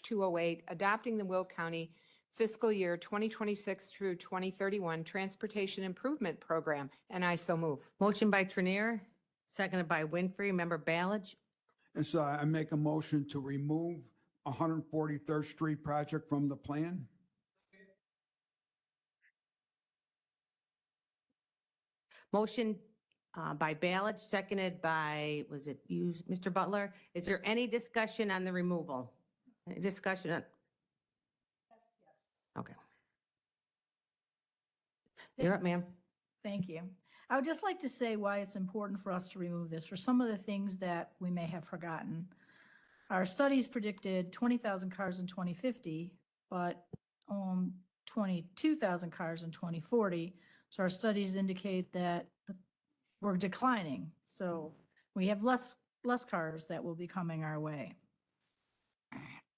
208, adopting the Will County fiscal year 2026 through 2031 Transportation Improvement Program, and I so move. Motion by Trinier, seconded by Winfrey. Member Balich. And so I make a motion to remove 143rd Street project from the plan. Motion by Balich, seconded by, was it you, Mr. Butler? Is there any discussion on the removal? Any discussion on? Okay. You're up, ma'am. Thank you. I would just like to say why it's important for us to remove this for some of the things that we may have forgotten. Our studies predicted 20,000 cars in 2050, but 22,000 cars in 2040. So our studies indicate that we're declining. So we have less cars that will be coming our way.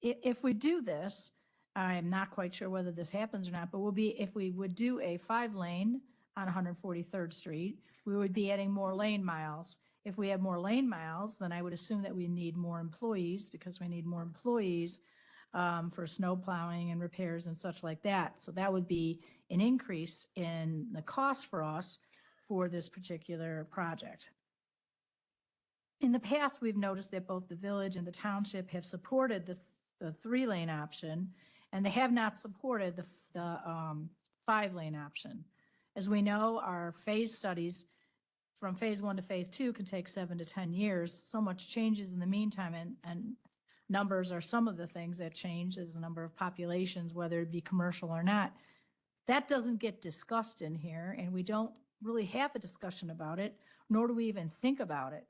If we do this, I'm not quite sure whether this happens or not, but if we would do a 5-lane on 143rd Street, we would be adding more lane miles. If we have more lane miles, then I would assume that we need more employees, because we need more employees for snow plowing and repairs and such like that. So that would be an increase in the cost for us for this particular project. In the past, we've noticed that both the village and the township have supported the 3-lane option, and they have not supported the 5-lane option. As we know, our phase studies from phase 1 to phase 2 can take 7 to 10 years. So much changes in the meantime, and numbers are some of the things that change, as the number of populations, whether it be commercial or not. That doesn't get discussed in here, and we don't really have a discussion about it, nor do we even think about it.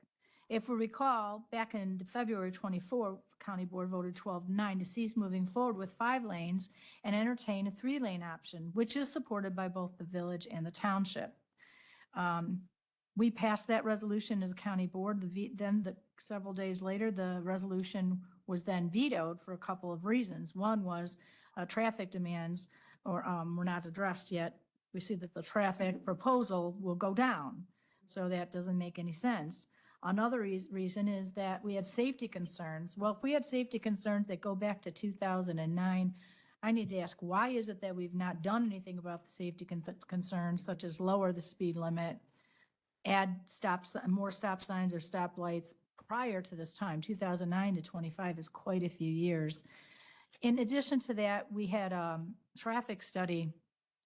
If we recall, back in February 24, County Board voted 12-9 to cease moving forward with 5 lanes and entertain a 3-lane option, which is supported by both the village and the township. We passed that resolution as a county board. Several days later, the resolution was then vetoed for a couple of reasons. One was traffic demands were not addressed yet. We see that the traffic proposal will go down, so that doesn't make any sense. Another reason is that we had safety concerns. Well, if we had safety concerns that go back to 2009, I need to ask, why is it that we've not done anything about the safety concerns, such as lower the speed limit, add more stop signs or stoplights prior to this time? 2009 to 25 is quite a few years. In addition to that, we had a traffic study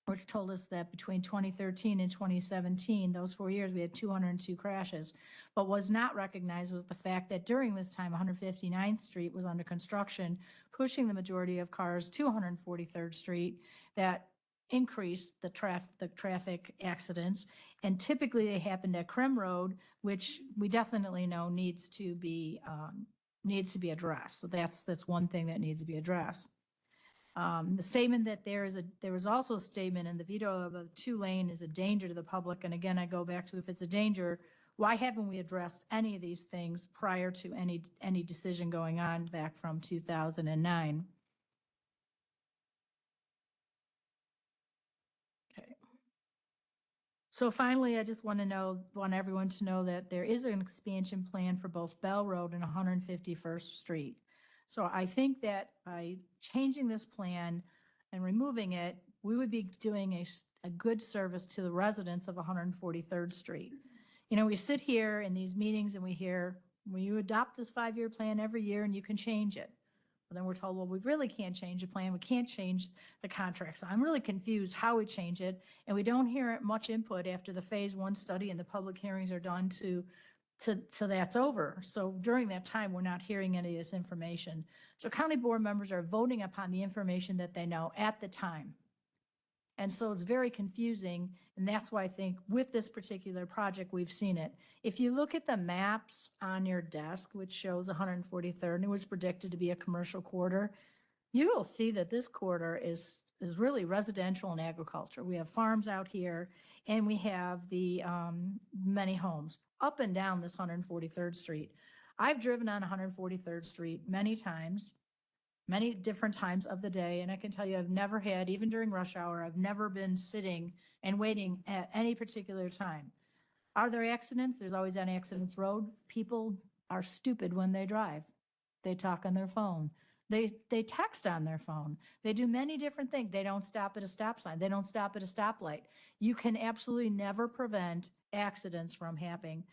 which told us that between 2013 and 2017, those 4 years, we had 202 crashes. But was not recognized was the fact that during this time, 159th Street was under construction, pushing the majority of cars to 143rd Street. That increased the traffic accidents, and typically they happened at Krim Road, which we definitely know needs to be addressed. So that's one thing that needs to be addressed. The statement that there was also a statement in the veto of a 2-lane is a danger to the public. And again, I go back to, if it's a danger, why haven't we addressed any of these things prior to any decision going on back from 2009? Okay. So finally, I just want everyone to know that there is an expansion plan for both Bell Road and 151st Street. So I think that by changing this plan and removing it, we would be doing a good service to the residents of 143rd Street. You know, we sit here in these meetings and we hear, well, you adopt this 5-year plan every year and you can change it. But then we're told, well, we really can't change the plan. We can't change the contract. So I'm really confused how we change it. And we don't hear much input after the phase 1 study and the public hearings are done so that's over. So during that time, we're not hearing any of this information. So county board members are voting upon the information that they know at the time. And so it's very confusing. And that's why I think with this particular project, we've seen it. If you look at the maps on your desk, which shows 143rd, and it was predicted to be a commercial corridor, you will see that this corridor is really residential and agriculture. We have farms out here, and we have the many homes up and down this 143rd Street. I've driven on 143rd Street many times, many different times of the day, and I can tell you I've never had, even during rush hour, I've never been sitting and waiting at any particular time. Are there accidents? There's always an accidents road. People are stupid when they drive. They talk on their phone. They text on their phone. They do many different things. They don't stop at a stop sign. They don't stop at a stoplight. You can absolutely never prevent accidents from happening.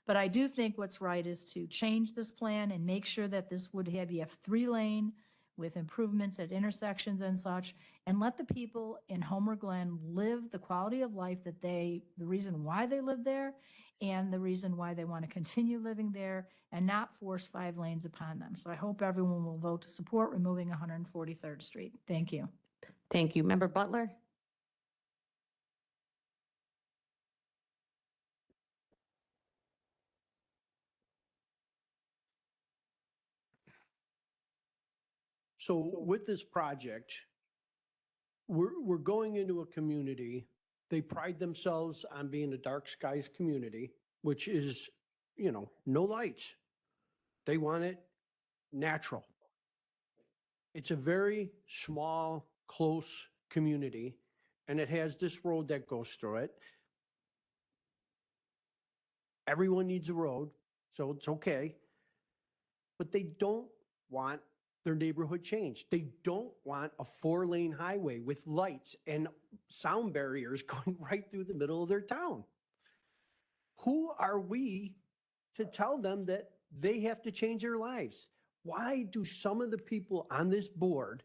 But I do think what's right is to change this plan and make sure that this would have, you have 3-lane with improvements at intersections and such, and let the people in Homer Glen live the quality of life that the reason why they live there and the reason why they want to continue living there, and not force 5 lanes upon them. So I hope everyone will vote to support removing 143rd Street. Thank you. Thank you. Member Butler? So with this project, we're going into a community. They pride themselves on being a dark skies community, which is, no lights. They want it natural. It's a very small, close community, and it has this road that goes through it. Everyone needs a road, so it's okay. But they don't want their neighborhood changed. They don't want a 4-lane highway with lights and sound barriers going right through the middle of their town. Who are we to tell them that they have to change their lives? Why do some of the people on this board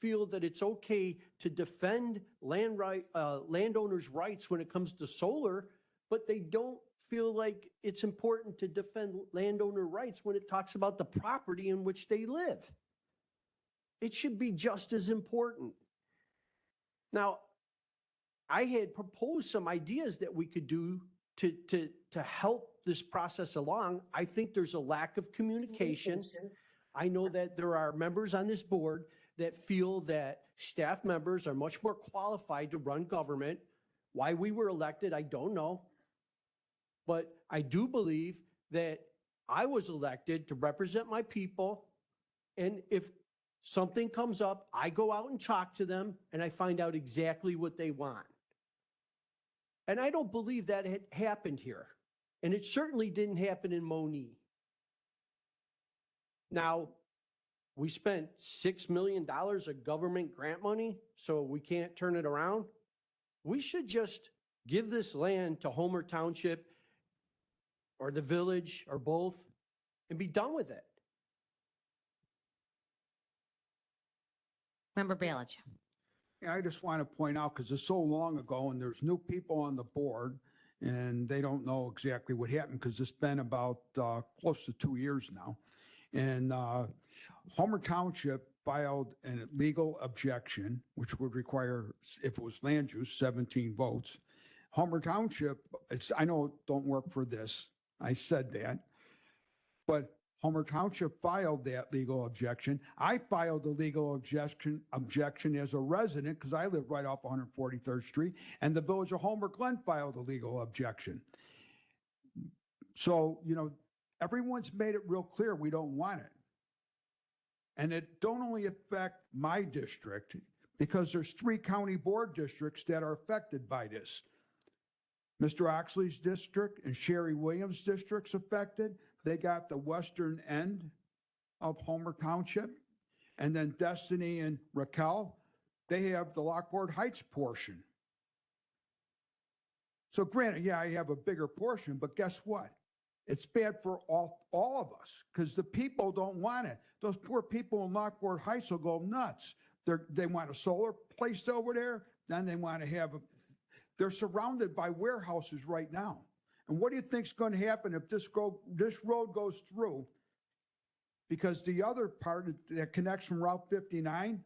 feel that it's okay to defend landowners' rights when it comes to solar, but they don't feel like it's important to defend landowner rights when it talks about the property in which they live? It should be just as important. Now, I had proposed some ideas that we could do to help this process along. I think there's a lack of communication. I know that there are members on this board that feel that staff members are much more qualified to run government. Why we were elected, I don't know. But I do believe that I was elected to represent my people. And if something comes up, I go out and talk to them and I find out exactly what they want. And I don't believe that had happened here. And it certainly didn't happen in Monee. Now, we spent $6 million of government grant money, so we can't turn it around. We should just give this land to Homer Township or the village or both and be done with it. Member Balich? Yeah, I just want to point out, because it's so long ago and there's new people on the board and they don't know exactly what happened, because it's been about close to 2 years now. And Homer Township filed a legal objection, which would require, if it was land use, 17 votes. Homer Township, I know it don't work for this. I said that. But Homer Township filed that legal objection. I filed the legal objection as a resident, because I live right off 143rd Street, and the village of Homer Glen filed a legal objection. So, everyone's made it real clear we don't want it. And it don't only affect my district, because there's 3 county board districts that are affected by this. Mr. Oxley's district and Sherry Williams' district's affected. They got the western end of Homer Township. And then Destiny and Raquel, they have the Lockport Heights portion. So granted, yeah, I have a bigger portion, but guess what? It's bad for all of us, because the people don't want it. Those poor people in Lockport Heights will go nuts. They want a solar placed over there. Then they want to have they're surrounded by warehouses right now. And what do you think's going to happen if this road goes through? Because the other part that connects from Route 59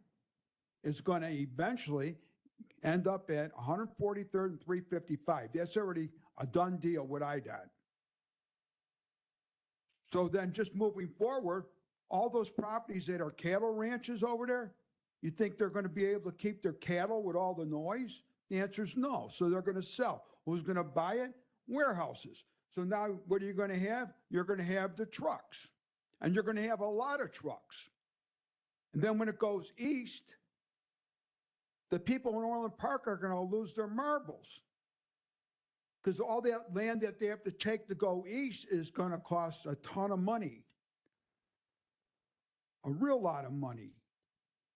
is going to eventually end up at 143rd and 355. That's already a done deal with IDOT. So then just moving forward, all those properties that are cattle ranches over there, you think they're going to be able to keep their cattle with all the noise? The answer is no. So they're going to sell. Who's going to buy it? Warehouses. So now what are you going to have? You're going to have the trucks. And you're going to have a lot of trucks. And then when it goes east, the people in Orland Park are going to lose their marbles. Because all that land that they have to take to go east is going to cost a ton of money. a real lot of money.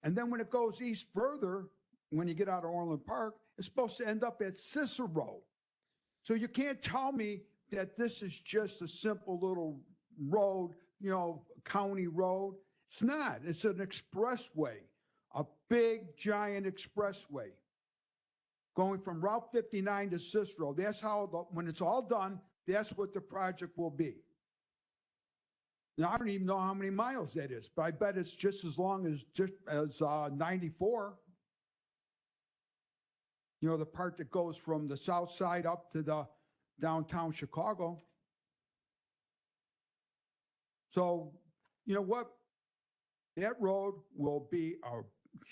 And then when it goes east further, when you get out of Orland Park, it's supposed to end up at Cicero. So you can't tell me that this is just a simple little road, county road. It's not. It's an expressway, a big, giant expressway going from Route 59 to Cicero. That's how, when it's all done, that's what the project will be. Now, I don't even know how many miles that is, but I bet it's just as long as 94. The part that goes from the south side up to the downtown Chicago. So, you know what? That road will be a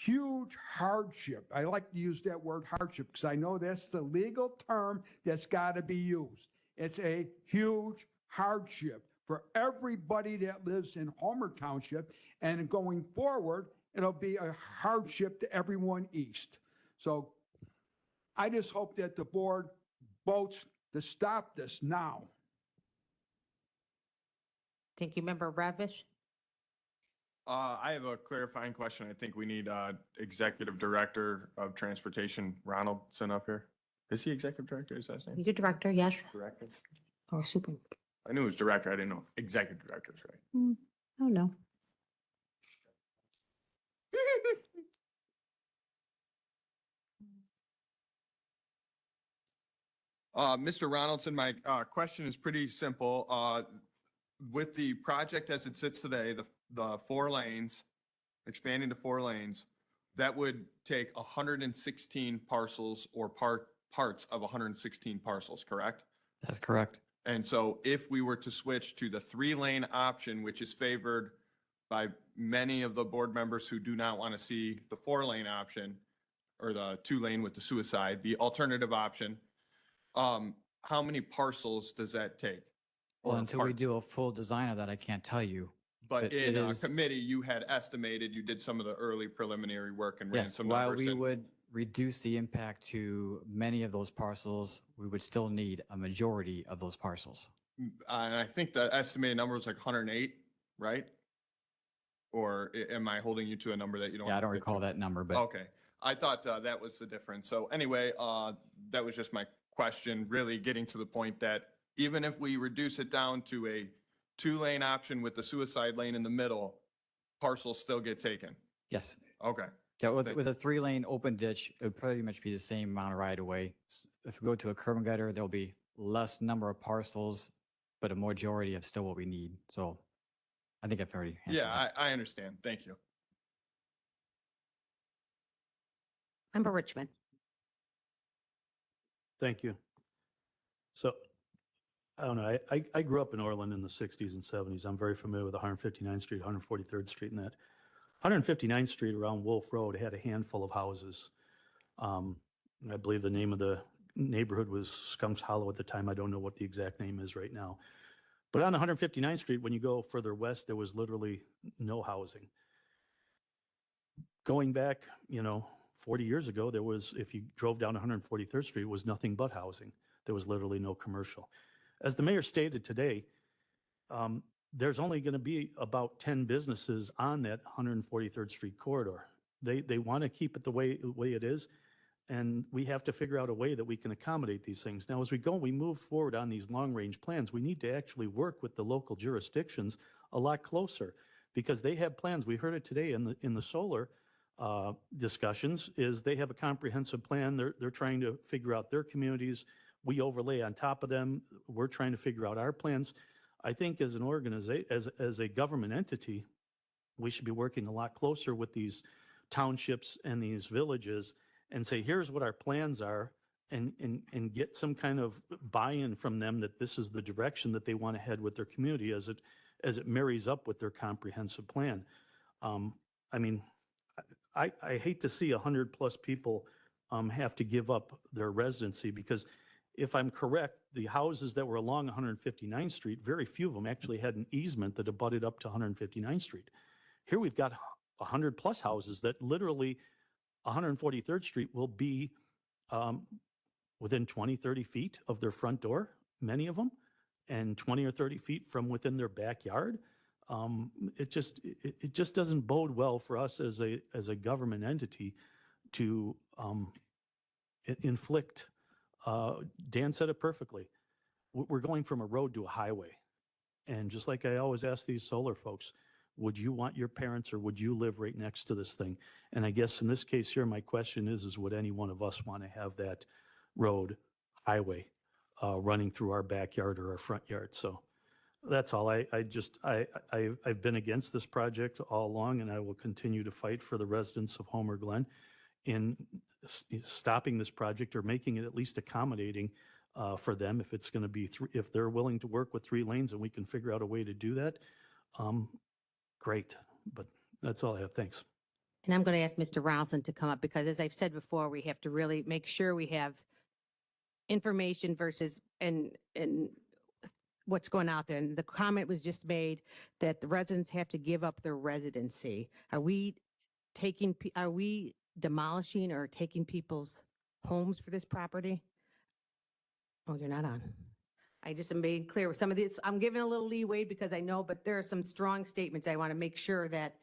huge hardship. I like to use that word hardship because I know that's the legal term that's got to be used. It's a huge hardship for everybody that lives in Homer Township, and going forward, it'll be a hardship to everyone east. So I just hope that the board votes to stop this now. Thank you, Member Ravish. I have a clarifying question. I think we need Executive Director of Transportation, Ronaldson, up here. Is he Executive Director? Is that his name? He's your director, yes, Director? or super. I knew it was Director. I didn't know. Executive Director is right. Oh, no. Mr. Ronaldson, my question is pretty simple. With the project as it sits today, the 4 lanes, expanding to 4 lanes, that would take 116 parcels or parts of 116 parcels, correct? That's correct. And so if we were to switch to the 3-lane option, which is favored by many of the board members who do not want to see the 4-lane option or the 2-lane with the suicide, the alternative option, how many parcels does that take? Well, Or until we parts? do a full design of that, I can't tell you. But But it in is- committee, you had estimated, you did some of the early preliminary work and ran Yes, some while numbers. we and- would reduce the impact to many of those parcels, we would still need a majority of those parcels. And I think the estimated number was like 108, right? Or am I holding you to a number that you don't? Yeah, I don't want to recall that number, but Okay, I thought that was the difference. So anyway, that was just my question, really getting to the point that even if we reduce it down to a 2-lane option with the suicide lane in the middle, parcels still get taken. yes. Okay, Yeah, with, Thank with a 3-lane open ditch, it would pretty much be the same amount of right of way. If we go to a curb and gutter, there'll be less number of parcels, but a majority of still what we need. So I think I've already answered yeah, that. I understand. Thank you. Member Richmond. Thank you. So, I don't know, I grew up in Orland in the 60s and 70s. I'm very familiar with 159th Street, 143rd Street and that. 159th Street around Wolf Road had a handful of houses. I believe the name of the neighborhood was Skunks Hollow at the time. I don't know what the exact name is right now. But on 159th Street, when you go further west, there was literally no housing. Going back, 40 years ago, there was, if you drove down 143rd Street, it was nothing but housing. There was literally no commercial. As the mayor stated today, there's only going to be about 10 businesses on that 143rd Street corridor. They want to keep it the way it is, and we have to figure out a way that we can accommodate these things. Now, as we move forward on these long-range plans, we need to actually work with the local jurisdictions a lot closer because they have plans. We heard it today in the solar discussions, is they have a comprehensive plan. They're trying to figure out their communities. We overlay on top of them. We're trying to figure out our plans. I think as an organization, as a government entity, we should be working a lot closer with these townships and these villages and say, here's what our plans are, and get some kind of buy-in from them that this is the direction that they want to head with their community as it marries up with their comprehensive plan. I mean, I hate to see 100+ people have to give up their residency because if I'm correct, the houses that were along 159th Street, very few of them actually had an easement that abutted up to 159th Street. Here we've got 100+ houses that literally 143rd Street will be within 20, 30 feet of their front door, many of them, and 20 or 30 feet from within their backyard. It just doesn't bode well for us as a government entity to inflict. Dan said it perfectly. We're going from a road to a highway. And just like I always ask these solar folks, would you want your parents or would you live right next to this thing? And I guess in this case here, my question is would any one of us want to have that road, highway, running through our backyard or our front yard? So that's all. I've been against this project all along, and I will continue to fight for the residents of Homer Glen in stopping this project or making it at least accommodating for them. If it's going to be if they're willing to work with 3 lanes and we can figure out a way to do that, great. But that's all I have. Thanks. And I'm going to ask Mr. Ronaldson to come up because as I've said before, we have to really make sure we have information versus and what's going out there. And the comment was just made that the residents have to give up their residency. Are we demolishing or taking people's homes for this property? Oh, you're not on. I just am being clear with some of this. I'm giving a little leeway because I know, but there are some strong statements I want to make sure that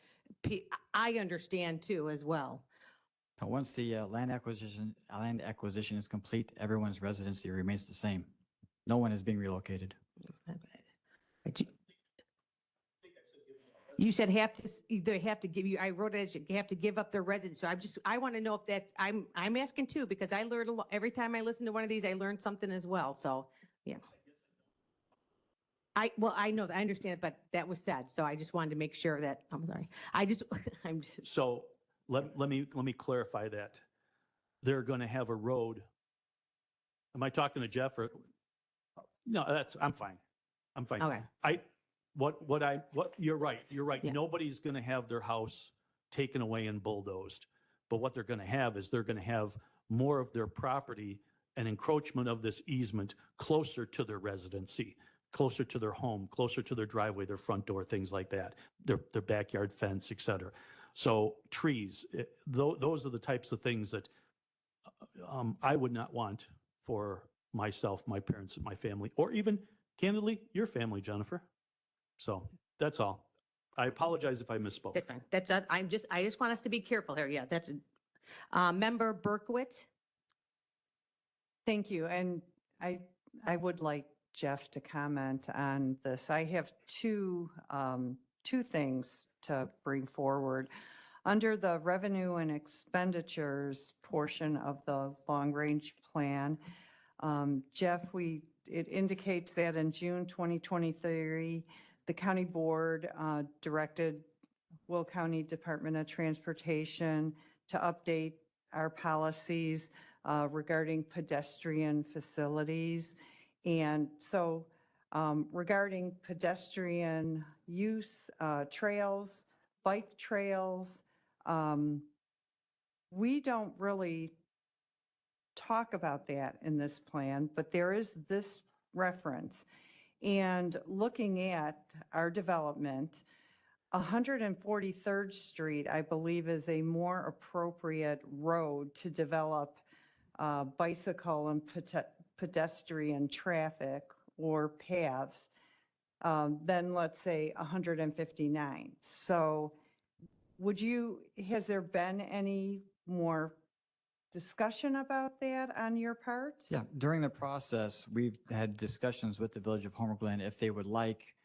I understand too as well. Once the land acquisition is complete, everyone's residency remains the same. No one is being relocated. You said they have to give you, I wrote it as you have to give up their residence. So I want to know if that's, I'm asking too, because I learned a lot. Every time I listen to one of these, I learned something as well. So, yeah. I know that I understand, but that was said. So I just wanted to make sure that, I'm sorry. So let me clarify that. They're going to have a road. Am I talking to Jeff or? No, I'm fine. I'm fine. Okay. You're right. You're right. Yeah. Nobody's going to have their house taken away and bulldozed. But what they're going to have is they're going to have more of their property and encroachment of this easement closer to their residency, closer to their home, closer to their driveway, their front door, things like that, their backyard fence, et cetera. So trees, those are the types of things that I would not want for myself, my parents, my family, or even candidly, your family, Jennifer. So that's all. I apologize if I misspoke. That's fine. I just want us to be careful here. Yeah, that's Member Berkowitz. Thank you. And I would like Jeff to comment on this. I have two things to bring forward. Under the revenue and expenditures portion of the long-range plan, Jeff, it indicates that in June 2023, the county board directed Will County Department of Transportation to update our policies regarding pedestrian facilities. And so regarding pedestrian use, trails, bike trails, we don't really talk about that in this plan, but there is this reference. And looking at our development, 143rd Street, I believe, is a more appropriate road to develop bicycle and pedestrian traffic or paths than, let's say, 159th. So has there been any more discussion about that on your part? Yeah, during the process, we've had discussions with the Village of Homer Glen if they would like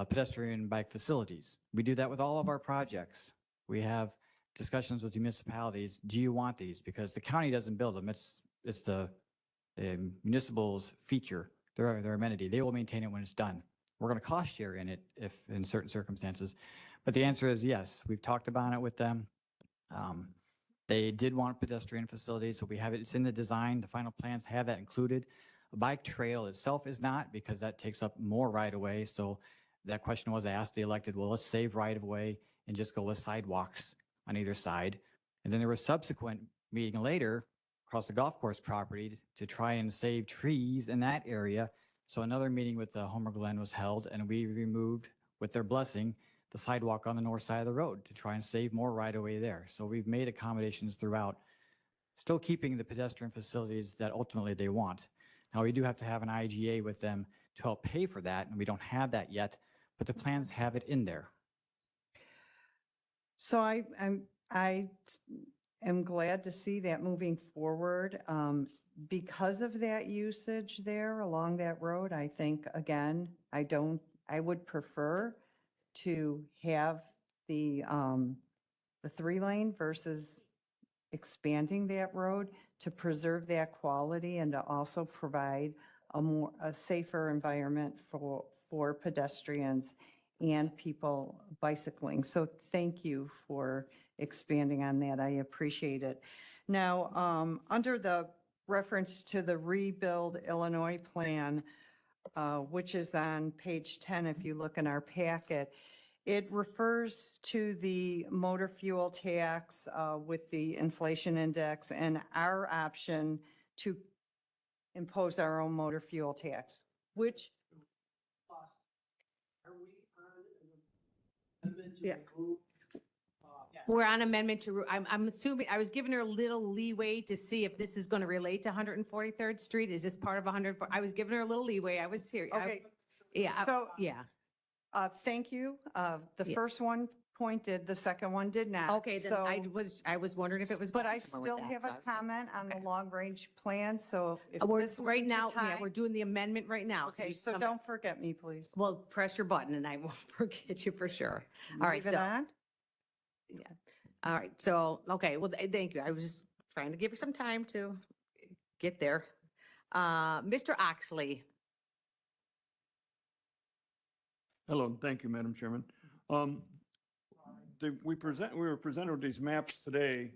pedestrian bike facilities. We do that with all of our projects. We have discussions with municipalities. Do you want these? Because the county doesn't build them. It's the municipal's feature, their amenity. They will maintain it when it's done. We're going to cost share in it if in certain circumstances. But the answer is yes. We've talked about it with them. They did want pedestrian facilities, so we have it. It's in the design. The final plans have that included. A bike trail itself is not, because that takes up more right of way. So that question was asked, the elected, well, let's save right of way and just go with sidewalks on either side. And then there was subsequent meeting later across the golf course property to try and save trees in that area. So another meeting with the Homer Glen was held, and we removed, with their blessing, the sidewalk on the north side of the road to try and save more right of way there. So we've made accommodations throughout, still keeping the pedestrian facilities that ultimately they want. Now, we do have to have an IGA with them to help pay for that, and we don't have that yet, but the plans have it in there. So I am glad to see that moving forward. Because of that usage there along that road, I think, again, I would prefer to have the 3-lane versus expanding that road to preserve that quality and to also provide a safer environment for pedestrians and people bicycling. So thank you for expanding on that. I appreciate it. Now, under the reference to the Rebuild Illinois plan, which is on page 10, if you look in our packet, it refers to the motor fuel tax with the inflation index and our option to impose our own motor fuel tax, which Yeah. We're on amendment to, I'm assuming, I was giving her a little leeway to see if this is going to relate to 143rd Street. Is this part of 100? I was giving her a little leeway. I was serious. Okay. Yeah. So- Yeah. thank you. The Yeah. first one pointed, the second one did not. Okay, then So- I was wondering if it was. But I going somewhere still with that, have so a I was like, comment on the okay. long-range plan, so if We're, this is right the now, yeah, time- we're doing the amendment right now. Okay, you so come- don't forget me, please. Well, press your button and I won't forget you for sure. All right, Move it so- on. Yeah. All right. So, okay. Well, thank you. I was just trying to give her some time to get there. Mr. Oxley. Hello, and thank you, Madam Chairman. We were presented with these maps today,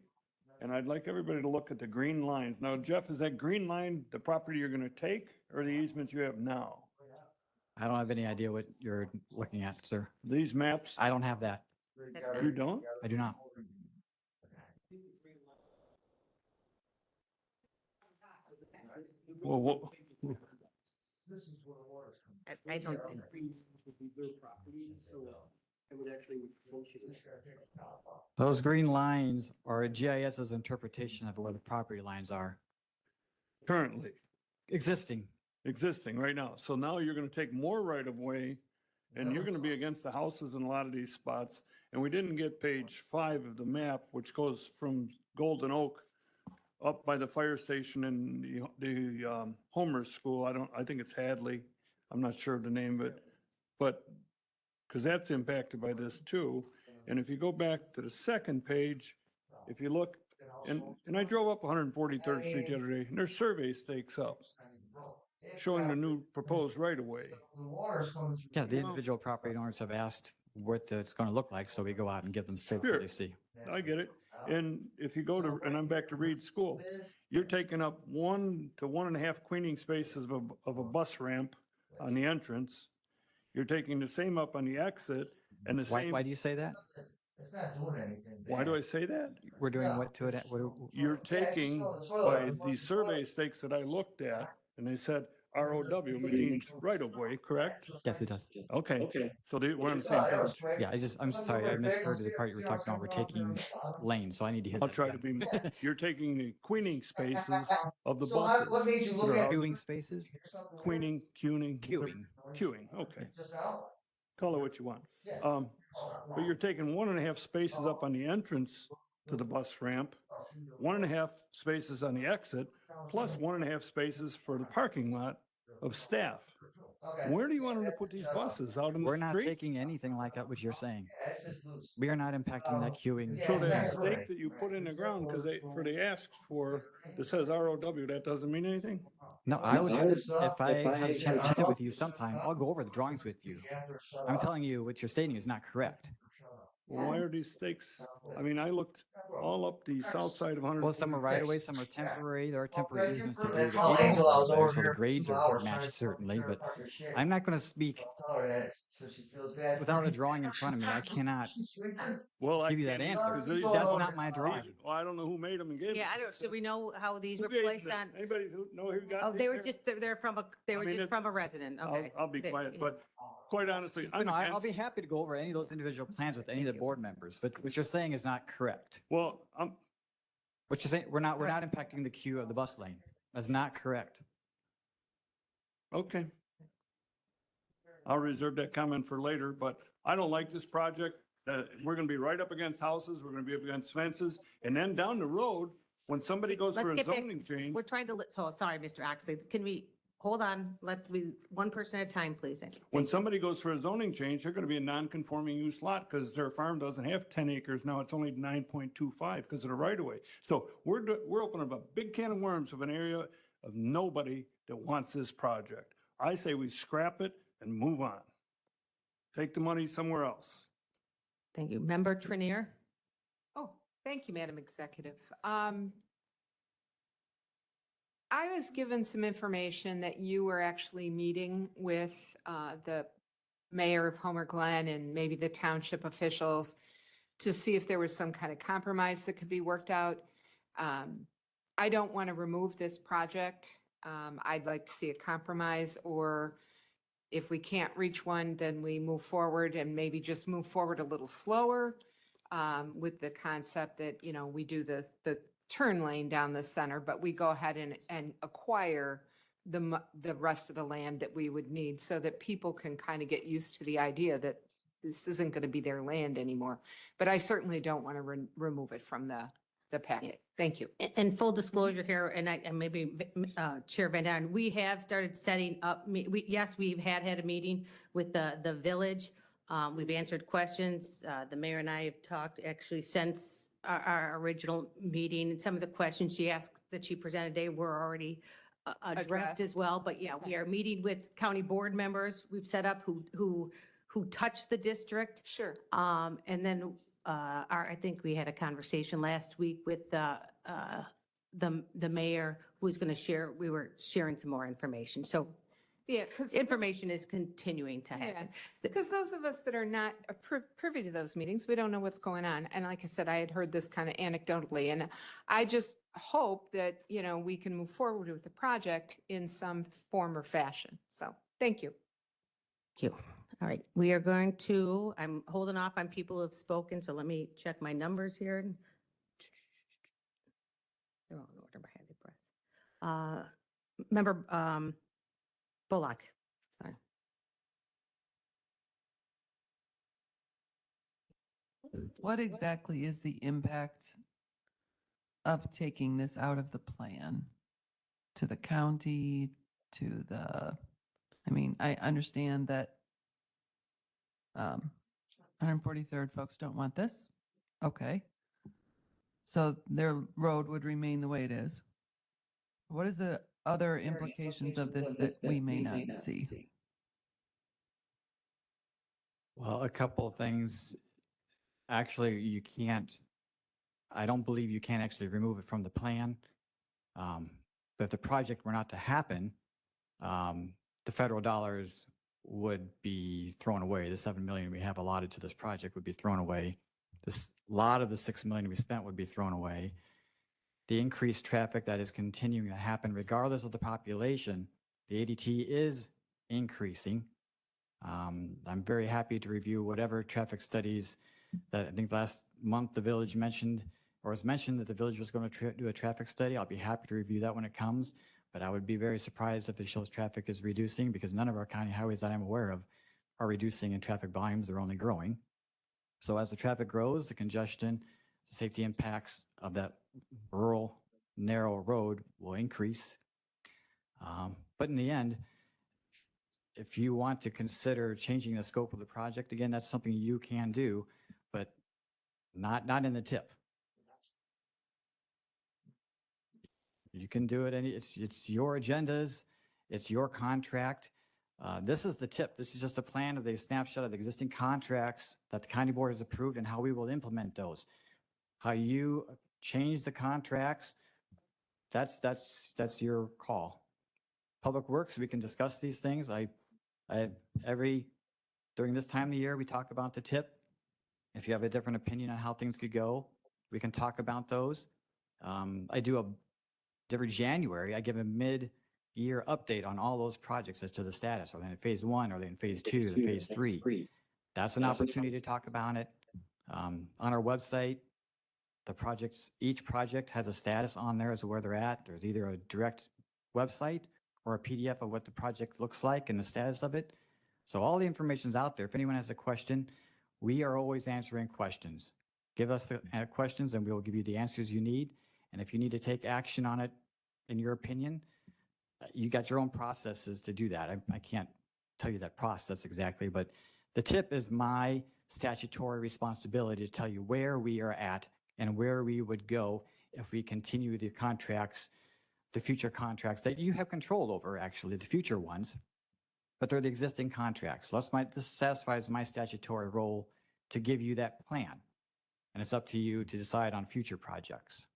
and I'd like everybody to look at the green lines. Now, Jeff, is that green line the property you're going to take or the easements you have now? I don't have any idea what you're looking at, sir. These maps, I don't have that. you don't? I do not. Well, I don't think. Those green lines are a GIS's interpretation of where the property lines are currently existing. existing right now. So now you're going to take more right of way and you're going to be against the houses in a lot of these spots. And we didn't get page 5 of the map, which goes from Golden Oak up by the fire station and the Homer School. I think it's Hadley. I'm not sure of the name of it, but because that's impacted by this too. And if you go back to the second page, if you look, and I drove up 143rd Street the other day, and there's survey stakes up showing the new proposed right of way. Yeah, the individual property owners have asked what it's going to look like, so we go out and give them state Sure. what they see. I get it. And if you go to, and I'm back to Reed School, you're taking up 1 to 1.5 queening spaces of a bus ramp on the entrance. You're taking the same up on the exit and the same. Why do you say that? Why do I say that? We're doing what to it? You're taking by the survey stakes that I looked at, and they said ROW means right of way, correct? Yes, it does. Okay, so we're on the same page. Yeah, I'm sorry, I misheard the part you were talking about. We're taking lanes, so I need to hear I'll that try to again. be, you're taking the queening spaces of the buses. Queuing spaces? Queening, queuing. Queuing. Queuing, okay. Call it what you want. But you're taking 1.5 spaces up on the entrance to the bus ramp, 1.5 spaces on the exit, plus 1.5 spaces for the parking lot of staff. Where do you want them to put these buses? Out in We're the not street? taking anything like that, what you're saying. We are not impacting that queuing. So that stake that you put in the ground, because they asked for, that says ROW, that doesn't mean anything? No, I would, if I had a chance to sit with you sometime, I'll go over the drawings with you. I'm telling you, what you're stating is not correct. Well, why are these stakes? I mean, I looked all up the south side of 100. Well, some are right away, some are temporary. There are temporary easements to do the aprons over there, so the grades are matched certainly, but I'm not going to speak without a drawing in front of me. I cannot. Well, I give you that can't, answer. 'cause these- That's not my drawing. Well, I don't know who made them and gave them. Yeah, I don't, do we know how these Who were gave placed them? on? Anybody who know who got? Oh, these they were there? just, they're from they were mean, just it- from a resident. Okay. I'll be They- quiet, but quite honestly, I'm No, I'll be against, happy to go over any of those individual plans with any of the board members, but what you're saying is not correct. well, What you're saying, we're not impacting the queue of the bus lane. That's not correct. okay. I'll reserve that comment for later, but I don't like this project. We're gonna be right up against houses, we're gonna be up against fences, and then down the road, when somebody goes Let's for a get back- zoning change, We're trying to, so, sorry, Mr. Oxley, can we, hold on, let me, one person at a time, please. when Thank you. somebody goes for a zoning change, they're gonna be a non-conforming use lot because their farm doesn't have 10 acres, now it's only 9.25 because of the right of way. So we're opening up a big can of worms of an area of nobody that wants this project. I say we scrap it and move on. Take the money somewhere else. Thank you. Member Trinier? Oh, thank you, Madam Executive. I was given some information that you were actually meeting with the mayor of Homer Glen and maybe the township officials to see if there was some kind of compromise that could be worked out. I don't want to remove this project. I'd like to see a compromise, or if we can't reach one, then we move forward and maybe just move forward a little slower with the concept that, you know, we do the turn lane down the center, but we go ahead and acquire the rest of the land that we would need so that people can kind of get used to the idea that this isn't going to be their land anymore. But I certainly don't want to remove it from the packet. Thank you. And full disclosure here, and maybe Chair Van Duyn, we have started setting up, yes, we've had a meeting with the village. We've answered questions. The mayor and I have talked actually since our original meeting, and some of the questions she asked that she presented today were already addressed as Addressed. well. But yeah, we are meeting with county board members we've set up who touch the district. Sure. And then I think we had a conversation last week with the mayor who's going to share, we were sharing some more information. So Yeah, because information is continuing to happen. because those of us that are not privy to those meetings, we don't know what's going on. And like I said, I had heard this kind of anecdotally, and I just hope that, you know, we can move forward with the project in some form or fashion. So, thank you. Thank you. All right, we are going to, I'm holding off on people who have spoken, so let me check my numbers here. They're all in order, but I had the breath. Member Bullock, sorry. What exactly is the impact of taking this out of the plan to the county, to the, I mean, I understand that 143rd folks don't want this. Okay. So their road would remain the way it is. What is the other implications of this that we may not see? Well, a couple of things. Actually, you can't, I don't believe you can actually remove it from the plan. But if the project were not to happen, the federal dollars would be thrown away. The 7 million we have allotted to this project would be thrown away. A lot of the 6 million we spent would be thrown away. The increased traffic that is continuing to happen regardless of the population, the ADT is increasing. I'm very happy to review whatever traffic studies that I think last month the village mentioned, or was mentioned that the village was going to do a traffic study. I'll be happy to review that when it comes, but I would be very surprised if it shows traffic is reducing, because none of our county highways that I'm aware of are reducing in traffic volumes. They're only growing. So as the traffic grows, the congestion, the safety impacts of that rural, narrow road will increase. But in the end, if you want to consider changing the scope of the project, again, that's something you can do, but not in the tip. You can do it, and it's your agendas, it's your contract. This is the tip. This is just a plan of the snapshot of the existing contracts that the county board has approved and how we will implement those. How you change the contracts, that's your call. Public Works, we can discuss these things. During this time of the year, we talk about the tip. If you have a different opinion on how things could go, we can talk about those. Every January, I give a mid-year update on all those projects as to the status. Are they in phase 1? Are they in phase 2? Or phase 3? That's an opportunity to talk about it. On our website, each project has a status on there as to where they're at. There's either a direct website or a PDF of what the project looks like and the status of it. So all the information's out there. If anyone has a question, we are always answering questions. Give us the questions and we will give you the answers you need. And if you need to take action on it, in your opinion, you got your own processes to do that. I can't tell you that process exactly, but the tip is my statutory responsibility to tell you where we are at and where we would go if we continue the contracts, the future contracts that you have control over, actually, the future ones, but they're the existing contracts. So this satisfies my statutory role to give you that plan. And it's up to you to decide on future projects.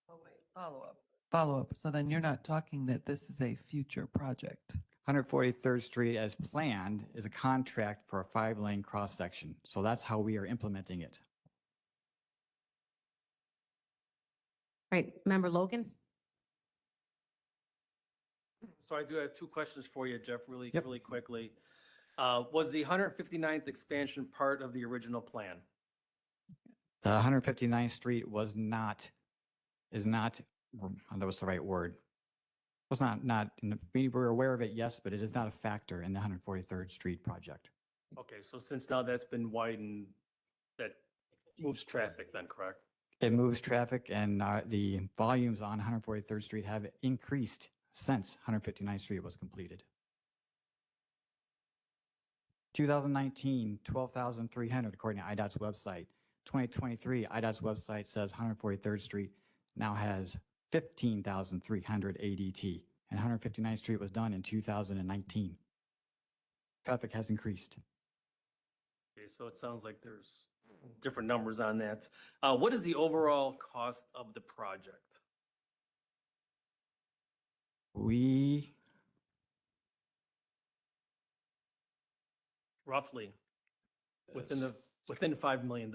Oh, wait, follow up. So then you're not talking that this is a future project. 143rd Street as planned is a contract for a 5-lane cross-section. So that's how we are implementing it. Right, Member Logan? So I do have two questions for you, Jeff, really Yep. quickly. Was the 159th expansion part of the original plan? The 159th Street is not, that was the right word. Was we were aware of it, yes, but it is not a factor in the 143rd Street project. Okay, so since now that's been widened, that moves traffic then, correct? It moves traffic and the volumes on 143rd Street have increased since 159th Street was completed. 2019, 12,300 according to IDOT's website. 2023, IDOT's website says 143rd Street now has 15,300 ADT, and 159th Street was done in 2019. Traffic has increased. Okay, so it sounds like there's different numbers on that. What is the overall cost of the project? Roughly, within $5 million.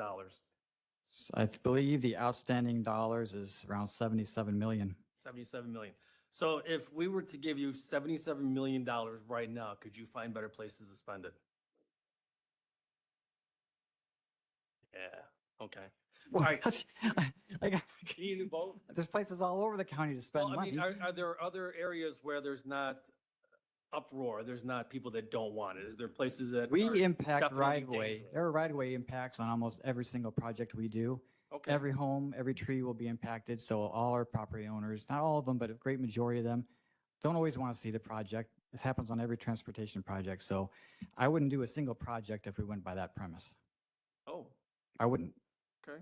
I believe the outstanding dollars is around 77 million. 77 million. So if we were to give you $77 million right now, could you find better places to spend it? Yeah, okay. All right. Like, Can you do both? there's places all over the county to spend Well, I mean, money. are there other areas where there's not uproar? There's not people that don't want it? Is there places that are We impact definitely right-of-way. dangerous? There are right-of-way impacts on almost every single project we do. Okay. Every home, every tree will be impacted. So all our property owners, not all of them, but a great majority of them, don't always want to see the project. This happens on every transportation project. So I wouldn't do a single project if we went by that premise. Oh, I wouldn't. okay.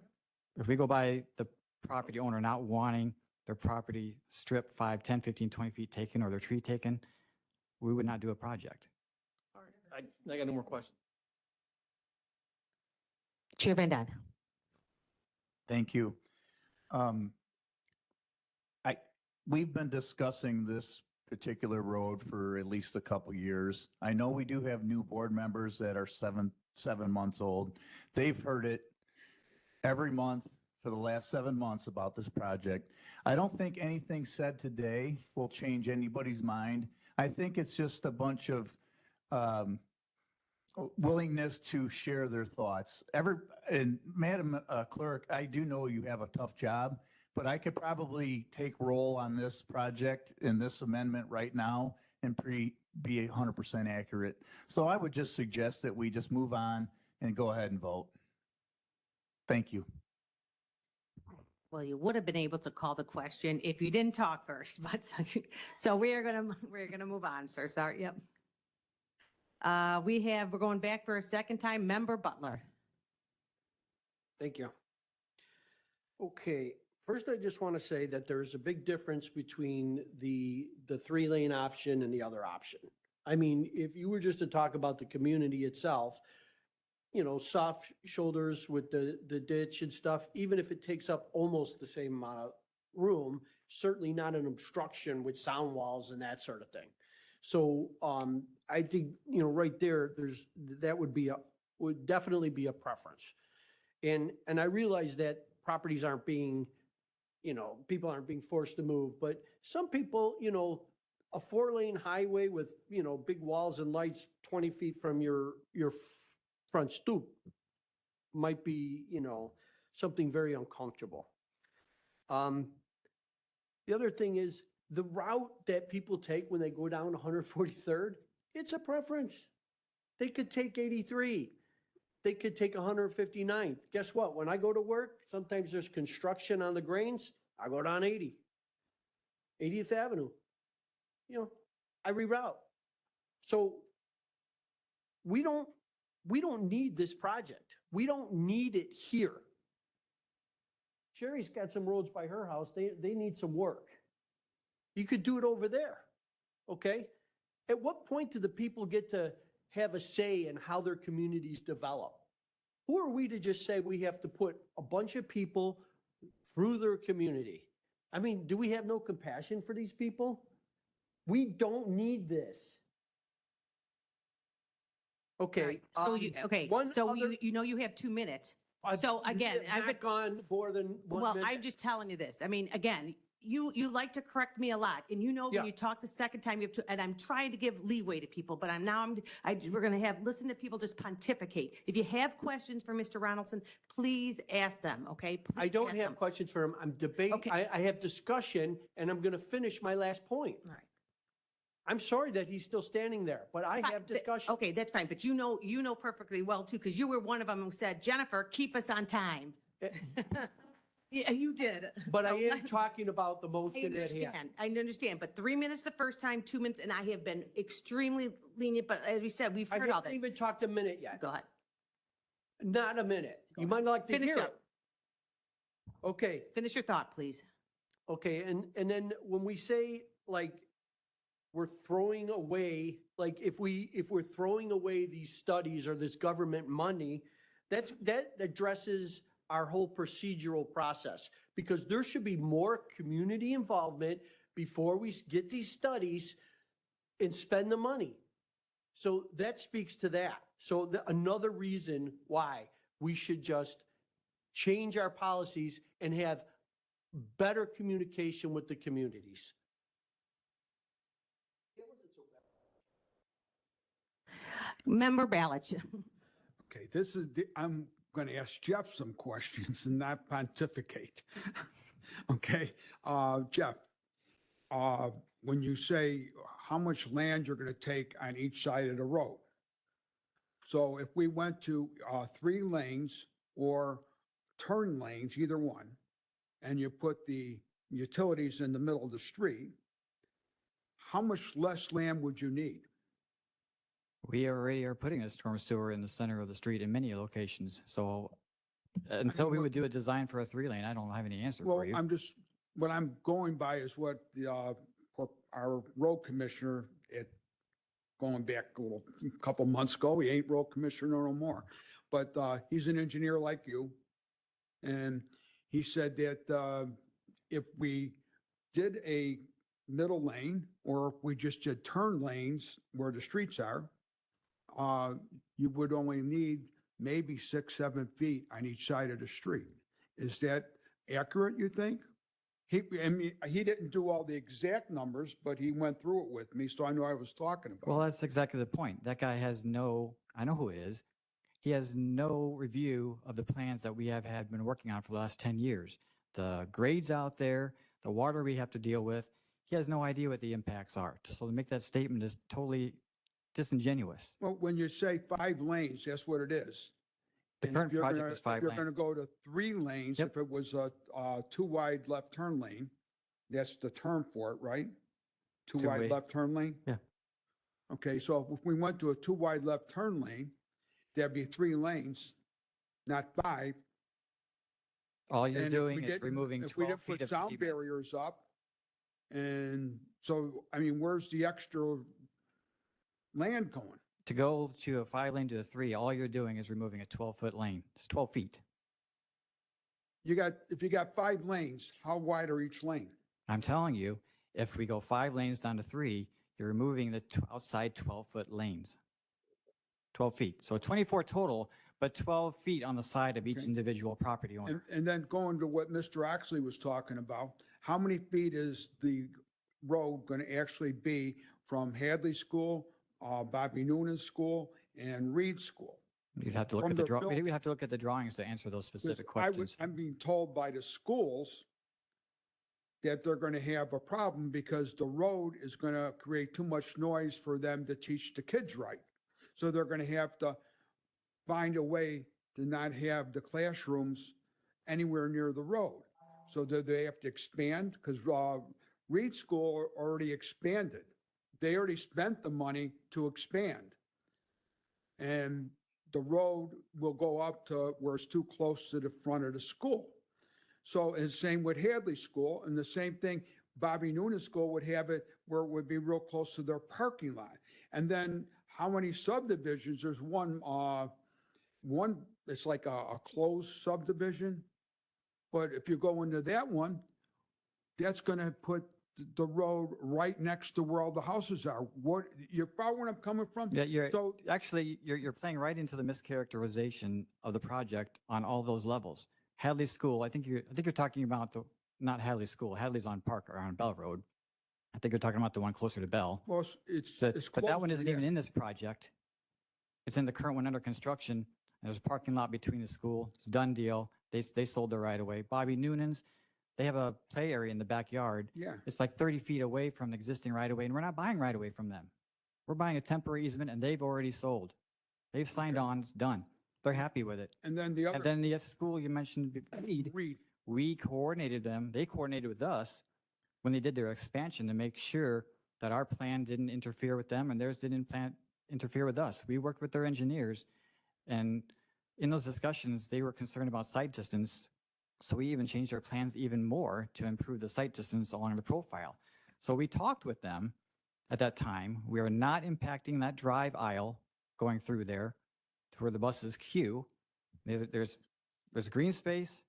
If we go by the property owner not wanting their property stripped 5, 10, 15, 20 feet taken or their tree taken, we would not do a project. All right. I got no more questions. Chair Van Duyn. Thank you. We've been discussing this particular road for at least a couple years. I know we do have new board members that are seven months old. They've heard it every month for the last 7 months about this project. I don't think anything said today will change anybody's mind. I think it's just a bunch of willingness to share their thoughts. And Madam Clerk, I do know you have a tough job, but I could probably take roll on this project in this amendment right now and be 100% accurate. So I would just suggest that we just move on and go ahead and vote. Thank you. Well, you would have been able to call the question if you didn't talk first, but so we're gonna move on, sir. Sorry, yep. We're going back for a second time, Member Butler. Thank you. Okay, first I just want to say that there's a big difference between the 3-lane option and the other option. I mean, if you were just to talk about the community itself, you know, soft shoulders with the ditch and stuff, even if it takes up almost the same amount of room, certainly not an obstruction with sound walls and that sort of thing. So I think, you know, right there, that would definitely be a preference. And I realize that properties aren't being, you know, people aren't being forced to move, but some people, you know, a 4-lane highway with, you know, big walls and lights 20 feet from your front stoop might be, you know, something very uncomfortable. The other thing is, the route that people take when they go down 143rd, it's a preference. They could take 83. They could take 159th. Guess what? When I go to work, sometimes there's construction on the grains. I go down 80th Avenue. You know, I reroute. So we don't need this project. We don't need it here. Sherry's got some roads by her house. They need some work. You could do it over there, okay? At what point do the people get to have a say in how their communities develop? Who are we to just say we have to put a bunch of people through their community? I mean, do we have no compassion for these people? We don't need this. Okay. So you, okay, one so other- you know you have 2 minutes. So again, I've I've gone more than 1 Well, minute. I'm just telling you this. I mean, again, you like to correct me a lot, and you know when Yeah. you talk the second time you have to, and I'm trying to give leeway to people, but we're going to listen to people just pontificate. If you have questions for Mr. Ronaldson, please ask them, okay? I Please don't ask have them. questions for him. I'm debating, Okay. I have discussion, and I'm going to finish my last point. All right. I'm sorry that he's still standing there, but I Fine, have but- discussion. Okay, that's fine, but you know perfectly well too, because you were one of them who said, Jennifer, keep us on time. Yeah, you did. But I So am let- talking about the I motion at hand. understand, but 3 minutes the first time, 2 minutes, and I have been extremely lenient, but as we said, we've I heard all haven't this. even talked a minute yet. Go ahead. Not a minute. Go You ahead. might like to Finish hear up. it. Okay, Finish your thought, please. okay, and then when we say, like, we're throwing away, like, if we're throwing away these studies or this government money, that addresses our whole procedural process, because there should be more community involvement before we get these studies and spend the money. So that speaks to that. So another reason why we should just change our policies and have better communication with the communities. Member Balich. Okay, I'm going to ask Jeff some questions and not pontificate. Okay, Jeff, when you say how much land you're going to take on each side of the road. So if we went to 3 lanes or turn lanes, either one, and you put the utilities in the middle of the street, how much less land would you need? We already are putting a storm sewer in the center of the street in many locations. So until we would do a design for a 3-lane, I don't have any answer Well, for you. what I'm going by is what our road commissioner going back a couple months ago, he ain't road commissioner no more, but he's an engineer like you. And he said that if we did a middle lane, or if we just did turn lanes where the streets are, you would only need maybe 6-7 feet on each side of the street. Is that accurate, you think? I mean, he didn't do all the exact numbers, but he went through it with me, so I knew I was talking about. Well, that's exactly the point. That guy has I know who it is. He has no review of the plans that we have been working on for the last 10 years. The grades out there, the water we have to deal with, he has no idea what the impacts are. So to make that statement is totally disingenuous. Well, when you say 5 lanes, that's what it is. The And current project is 5 If you're going to lanes. go to 3 lanes, Yep. if it was a 2 wide left turn lane, that's the term for it, right? 2 wide Two-way. left turn lane? Yeah. Okay, so if we went to a 2 wide left turn lane, there'd be 3 lanes, not 5. All you're And if doing we is didn't- removing If we 12 didn't feet put of sound pavement. barriers up, and so, I mean, where's the extra land going? To go to a 5-lane to a 3, all you're doing is removing a 12-foot lane. It's 12 feet. If you got 5 lanes, how wide are each lane? I'm telling you, if we go 5 lanes down to 3, you're removing the outside 12-foot lanes. 12 feet. So 24 total, but 12 feet on the side of each Okay. individual property owner. And then going to what Mr. Oxley was talking about, how many feet is the road going to actually be from Hadley School, Bobby Noonan School, and Reed School? You'd have to look From at the the we'd have to look at the drawings to answer those specific Because questions. I'm being told by the schools that they're going to have a problem because the road is going to create too much noise for them to teach the kids right. So they're going to have to find a way to not have the classrooms anywhere near the road. So do they have to expand? Because Reed School already expanded. They already spent the money to expand. And the road will go up to where it's too close to the front of the school. So and same with Hadley School, and the same thing, Bobby Noonan School would have it where it would be real close to their parking lot. And then how many subdivisions? There's one, it's like a closed subdivision. But if you go into that one, that's gonna put the road right next to where all the houses are. What, you follow where I'm coming from? Yeah, you're, So actually, you're playing right into the mischaracterization of the project on all those levels. Hadley School, I think you're talking about not Hadley School. Hadley's on Park or on Bell Road. I think you're talking about the one closer to Bell. well, it's So- it's But that one closer, isn't yeah. even in this project. It's in the current one under construction. There's a parking lot between the school. It's a done deal. They sold their right away. Bobby Noonan's, they have a play area in the backyard. Yeah. It's like 30 feet away from the existing right away, and we're not buying right away from them. We're buying a temporary easement, and they've already sold. They've signed on. It's done. They're happy with it. And then the And other, then the school you mentioned, Reed, Reed, we coordinated them. They coordinated with us when they did their expansion to make sure that our plan didn't interfere with them and theirs didn't interfere with us. We worked with their engineers, and in those discussions, they were concerned about site distance. So we even changed our plans even more to improve the site distance along the profile. So we talked with them at that time. We are not impacting that drive aisle going through there to where the buses queue. There's green space,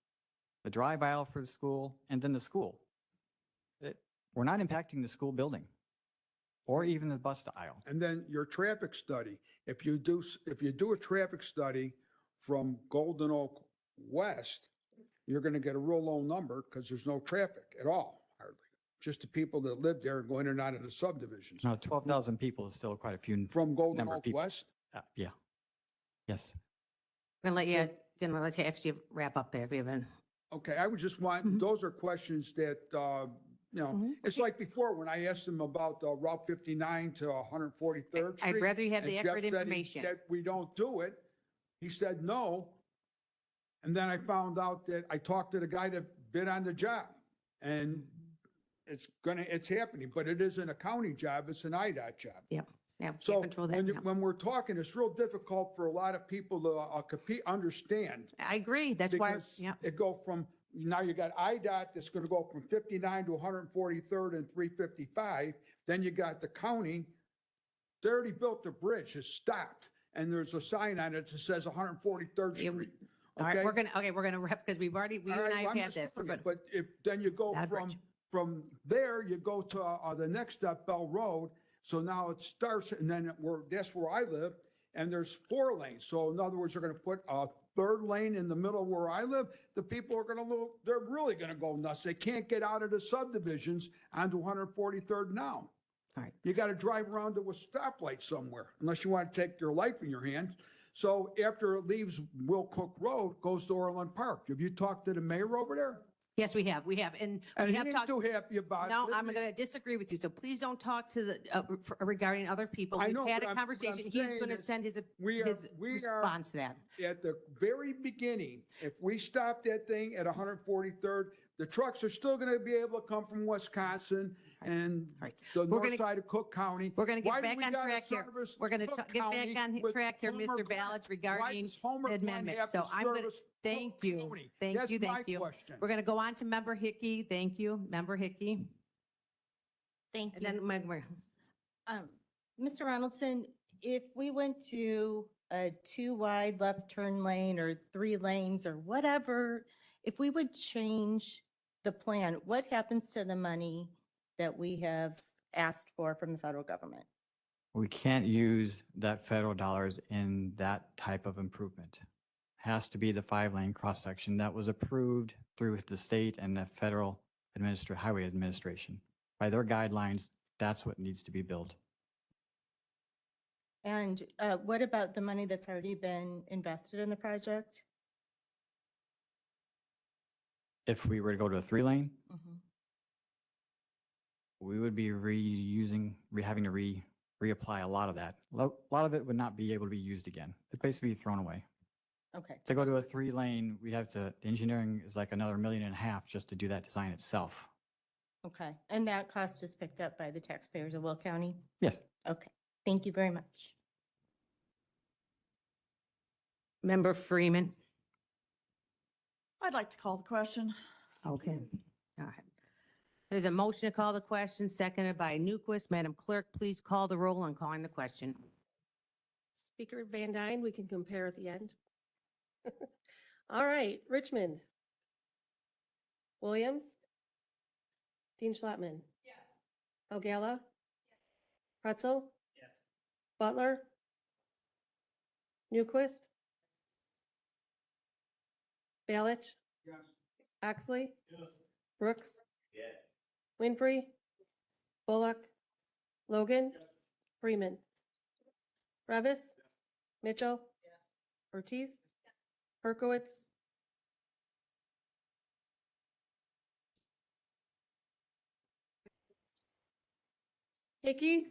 the drive aisle for the school, and then the school. We're not impacting the school building or even the bus aisle. and then your traffic study. If you do a traffic study from Golden Oak West, you're going to get a real low number because there's no traffic at all, hardly. Just the people that live there going in and out of the subdivisions. Now, 12,000 people is still quite a few. From Golden number of Oak people. West? Yeah. Yes. Gonna let you actually wrap up there, if you have an- Okay, I would just want, Mhm. those are questions that, Mhm. it's like before when I asked them about Route 59 to 143rd Street. I'd rather you have and the Jeff accurate said he- information. That we don't do it. He said no. And then I found out that I talked to the guy that bid on the job. And it's happening, but it isn't a county job, it's an IDOT job. Yeah, we can't So control that. no. when we're talking, it's real difficult for a lot of people to understand. I agree, that's why, Because yeah. it go from, now you got IDOT that's gonna go from 59 to 143rd and 355. Then you got the county. They already built the bridge, it's stopped. And there's a sign on it that says 143rd Yeah, Street. All right, Okay? we're gonna wrap, because you All and right, I have I'm had just this. We're looking, good. But if, then you go Not a bridge. from there, you go to the next step, Bell Road. So now it starts, and then that's where I live, and there's 4 lanes. So in other words, they're gonna put a 3rd lane in the middle where I live. The people are they're really gonna go nuts. They can't get out of the subdivisions onto 143rd now. All right. You gotta drive around to a stoplight somewhere, unless you want to take your life in your hands. So after it leaves Will Cook Road, goes to Orland Park. Have you talked to the mayor over there? Yes, we have, and And we he have ain't talked. too happy about it. No, I'm going to disagree with you. So please don't talk to regarding other people. I We've know, had but a what I'm conversation. He's saying going to is send his we are- response to that. At the very beginning, if we stop that thing at 143rd, the trucks are still gonna be able to come from Wisconsin and Right. the We're north gonna- side of Cook County. We're going to Why get do we back on gotta track here. service We're going to Cook get back County on with track here, Homer Mr. Glen? Balich, Why regarding does Homer the Glen amendment. have So to I'm going to, service thank Cook you. County? Thank That's you, my thank you. question. We're going to go on to Member Hickey. Thank you, Member Hickey. Thank And you. then Member. Mr. Ronaldson, if we went to a 2 wide left turn lane or 3 lanes or whatever, if we would change the plan, what happens to the money that we have asked for from the federal government? We can't use that federal dollars in that type of improvement. Has to be the 5-lane cross-section that was approved through the state and the federal highway administration. By their guidelines, that's what needs to be built. And what about the money that's already been invested in the project? If we were to go to a 3-lane, we would be having to reapply a lot of that. A lot of it would not be able to be used again. It'd basically be thrown away. Okay. To go to a 3-lane, engineering is like another $1.5 million just to do that design itself. Okay. And that cost is picked up by the taxpayers of Will County? Yes. Okay. Thank you very much. Member Freeman. I'd like to call the question. Okay. All right. There's a motion to call the question, seconded by Newquist. Madam Clerk, please call the roll on calling the question. Speaker Van Dyne, we can compare at the end. All right, Richmond. Williams. Dean Schlattman. Yes. Ogala. Pretzel. Yes. Butler. Newquist. Balich. Yes. Oxley. Yes. Brooks. Yeah. Winfrey. Bullock. Logan. Freeman. Revis. Mitchell. Ortiz. Berkowitz. Hickey.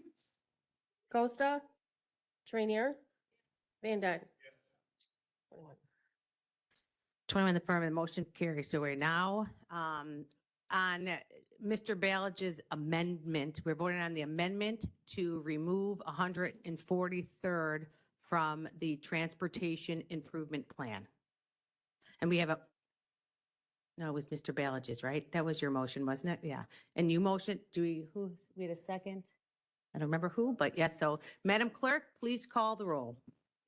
Costa. Trainier. Van Dyne. 21 in the affirmative, motion carries. So we're now on Mr. Balich's amendment. We're voting on the amendment to remove 143rd from the Transportation Improvement Plan. And we have no, it was Mr. Balich's, right? That was your motion, wasn't it? Yeah. And you motion, we had a second? I don't remember who, but yes. So Madam Clerk, please call the roll.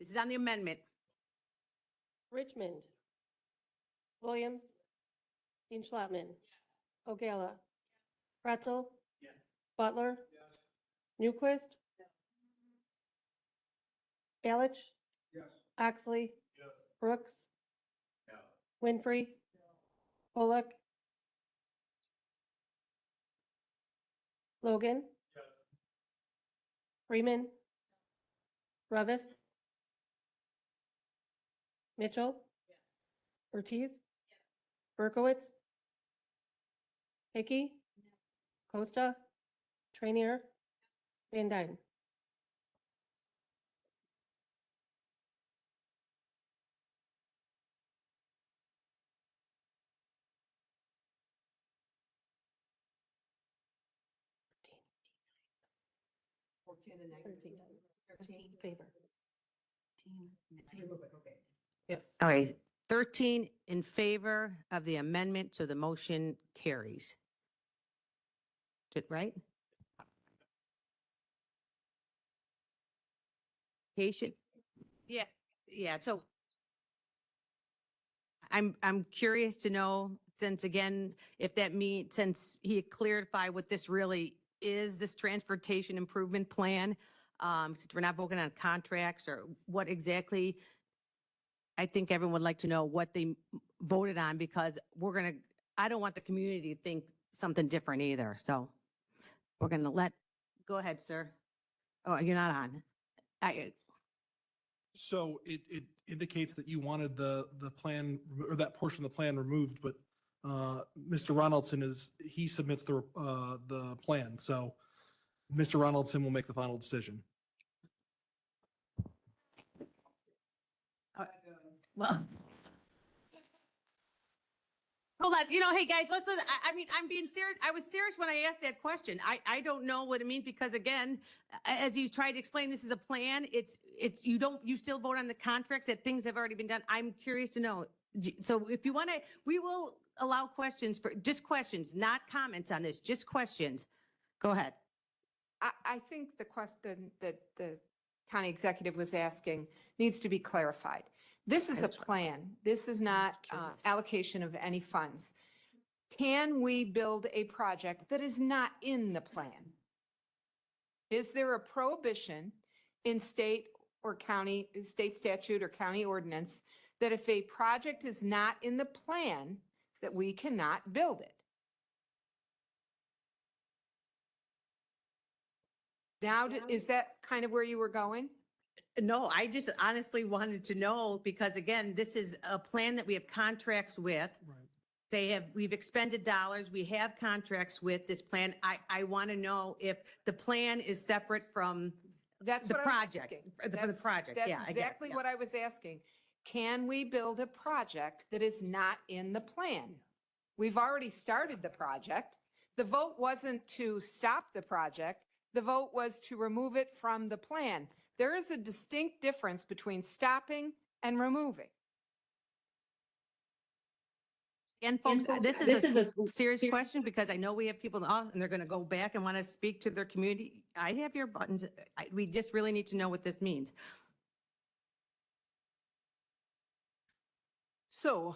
This is on the amendment. Richmond. Williams. Dean Schlattman. Ogala. Pretzel. Yes. Butler. Yes. Newquist. Balich. Yes. Oxley. Yes. Brooks. Yeah. Winfrey. Bullock. Logan. Yes. Freeman. Revis. Mitchell. Ortiz. Berkowitz. Hickey. Costa. Trainier. Van Dyne. Favor. All right, 13 in favor of the amendment, so the motion carries. Right? Patient? Yeah, so I'm curious to know, since again, if that means, since he clarified what this really is, this transportation improvement plan, since we're not voting on contracts or what exactly, I think everyone would like to know what they voted on, because I don't want the community to think something different either. So we're going to go ahead, sir. Oh, you're not on. So it indicates that you wanted the plan or that portion of the plan removed, but Mr. Ronaldson he submits the plan. So Mr. Ronaldson will make the final decision. Well, hold on. Hey guys, I'm being serious. I was serious when I asked that question. I don't know what it means, because again, as you tried to explain, this is a plan. You still vote on the contracts that things have already been done. I'm curious to know. So if you want to, we will allow questions just questions, not comments on this, just questions. Go ahead. I think the question that the county executive was asking needs to be clarified. This is a plan. This is not allocation of any funds. Can we build a project that is not in the plan? Is there a prohibition in state statute or county ordinance that if a project is not in the plan, that we cannot build it? Now, is that kind of where you were going? No, I just honestly wanted to know, because again, this is a plan that we have contracts with. Right. we've expended dollars, we have contracts with this plan. I want to know if the plan is separate from That's the what I was project, asking. for the That's- project, yeah, I That's guess, exactly yeah. what I was asking. Can we build a project that is not in the plan? We've already started the project. The vote wasn't to stop the project. The vote was to remove it from the plan. There is a distinct difference between stopping and removing. And folks, this is a serious question because I know we have people in the audience and they're going to go back and want to speak to their community. I have your buttons. We just really need to know what this means. So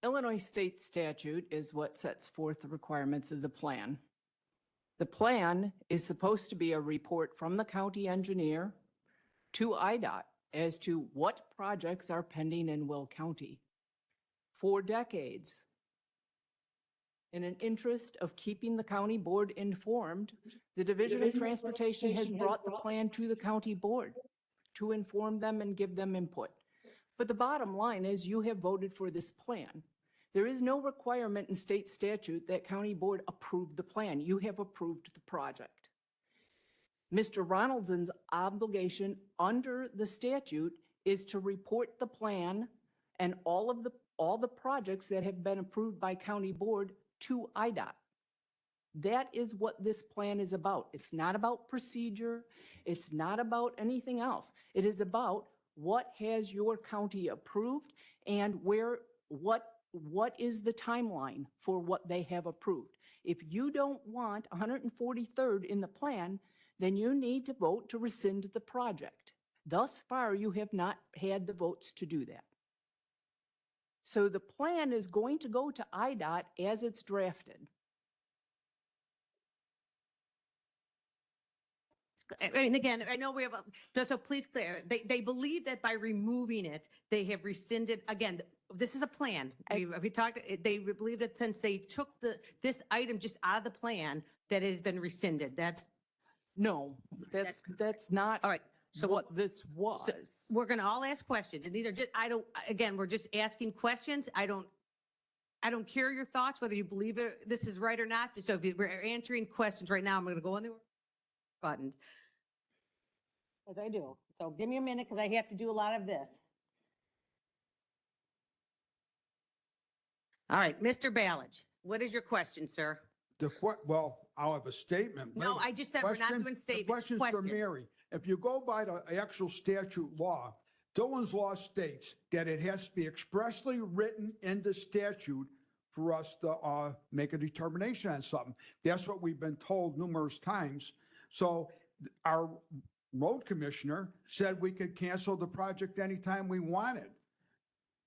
Illinois state statute is what sets forth the requirements of the plan. The plan is supposed to be a report from the county engineer to IDOT as to what projects are pending in Will County. For decades, in an interest of keeping the county board informed, the Division of Transportation has brought the plan to the county board to inform them and give them input. But the bottom line is you have voted for this plan. There is no requirement in state statute that county board approve the plan. You have approved the project. Mr. Ronaldson's obligation under the statute is to report the plan and all the projects that have been approved by county board to IDOT. That is what this plan is about. It's not about procedure. It's not about anything else. It is about what has your county approved and what is the timeline for what they have approved. If you don't want 143rd in the plan, then you need to vote to rescind the project. Thus far, you have not had the votes to do that. So the plan is going to go to IDOT as it's drafted. And again, I know we have, so please clear, they believe that by removing it, they have rescinded, again, this is a plan. We talked, they believe that since they took this item just out of the plan, that it has been rescinded. No, that's not all right. So what this was. So we're going to all ask questions, and these are just, again, we're just asking questions. I don't care your thoughts, whether you believe this is right or not. So if we're answering questions right now, I'm going to go on the button. As I do. So give me a minute because I have to do a lot of this. All right, Mr. Balich, what is your question, sir? Well, I'll have a statement. No, later. I just said we're not doing The statements. question's for Mary. If you go by the actual statute law, Dillon's law states that it has to be expressly written in the statute for us to make a determination on something. That's what we've been told numerous times. So our road commissioner said we could cancel the project anytime we wanted.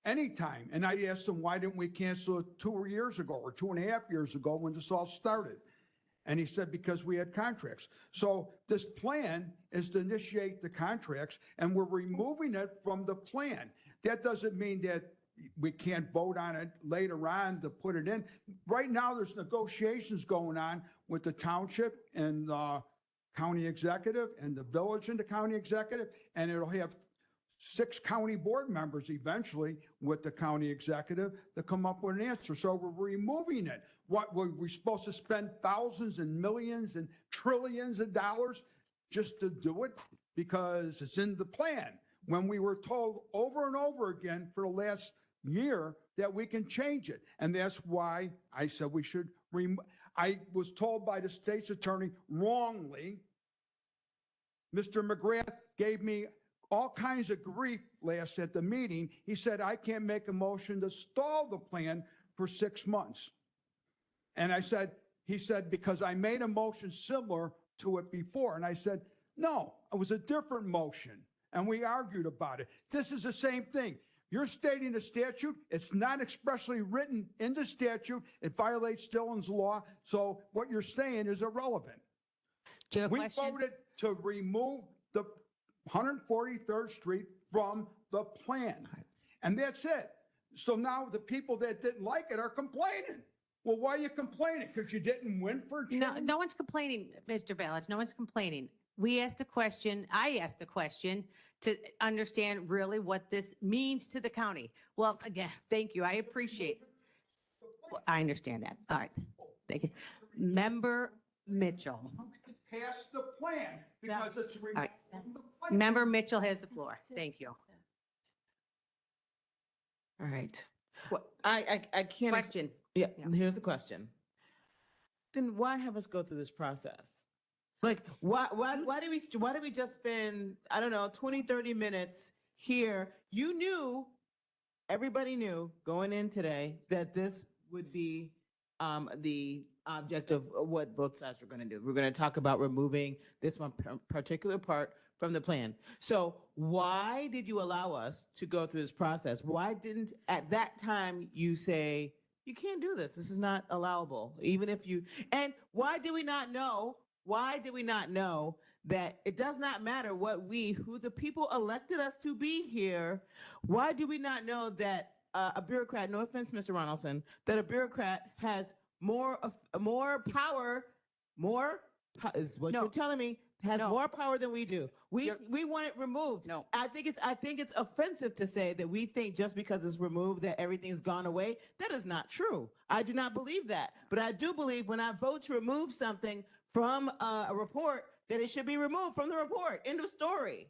Anytime. And I asked him, why didn't we cancel it 2 years ago or 2.5 years ago when this all started? And he said, because we had contracts. So this plan is to initiate the contracts and we're removing it from the plan. That doesn't mean that we can't vote on it later on to put it in. Right now, there's negotiations going on with the township and the county executive and the village and the county executive, and it'll have 6 county board members eventually with the county executive to come up with an answer. So we're removing it. What were we supposed to spend thousands and millions and trillions of dollars just to do it because it's in the plan when we were told over and over again for the last year that we can change it. And that's why I said we should I was told by the state's attorney wrongly. Mr. McGrath gave me all kinds of grief last at the meeting. He said, I can't make a motion to stall the plan for 6 months. And he said, because I made a motion similar to it before. And I said, no, it was a different motion. And we argued about it. This is the same thing. You're stating the statute. It's not expressly written in the statute. It violates Dillon's law. So what you're saying is irrelevant. We voted to remove the 143rd Street from the plan. And that's it. So now the people that didn't like it are complaining. Well, why are you complaining? Because you didn't win for a change? No one's complaining, Mr. Balich. No one's complaining. We asked a question. I asked a question to understand really what this means to the county. Well, again, thank you. I appreciate it. I understand that. All right. Thank you. Member Mitchell. Pass the plan because it's removed right. from the plan. Member Mitchell has the floor. Thank you. All right. Well, I can't. Question. Yeah, Yeah. here's the question. Then why have us go through this process? Like, why did we just spend, I don't know, 20, 30 minutes here? You knew, everybody knew going in today that this would be the object of what both sides were going to do. We're going to talk about removing this one particular part from the plan. So why did you allow us to go through this process? Why didn't at that time you say, you can't do this, this is not allowable, even if you, and why did we not know that it does not matter who the people elected us to be here? Why do we not know that a bureaucrat, no offense, Mr. Ronaldson, that a bureaucrat has more power, is what you're telling me, has more power than we do. We want it removed. No. I think it's offensive to say that we think just because it's removed that everything's gone away. That is not true. I do not believe that. But I do believe when I vote to remove something from a report, that it should be removed from the report. End of story.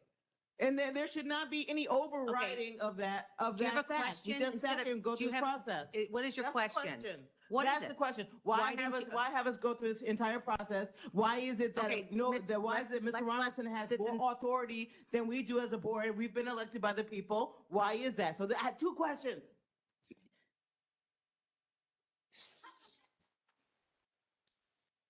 And then there should not be any overriding of that. Do you have a fact. question? We just Instead sat of- here and go do you through this have- process. What is your That's the question? What That's is the it? question. Why Why didn't have us go through this entire process? Why is it that Okay, why is it Mr. Ronaldson has more authority than we do as a board? We've been elected by the people. Why is that? So I had two questions.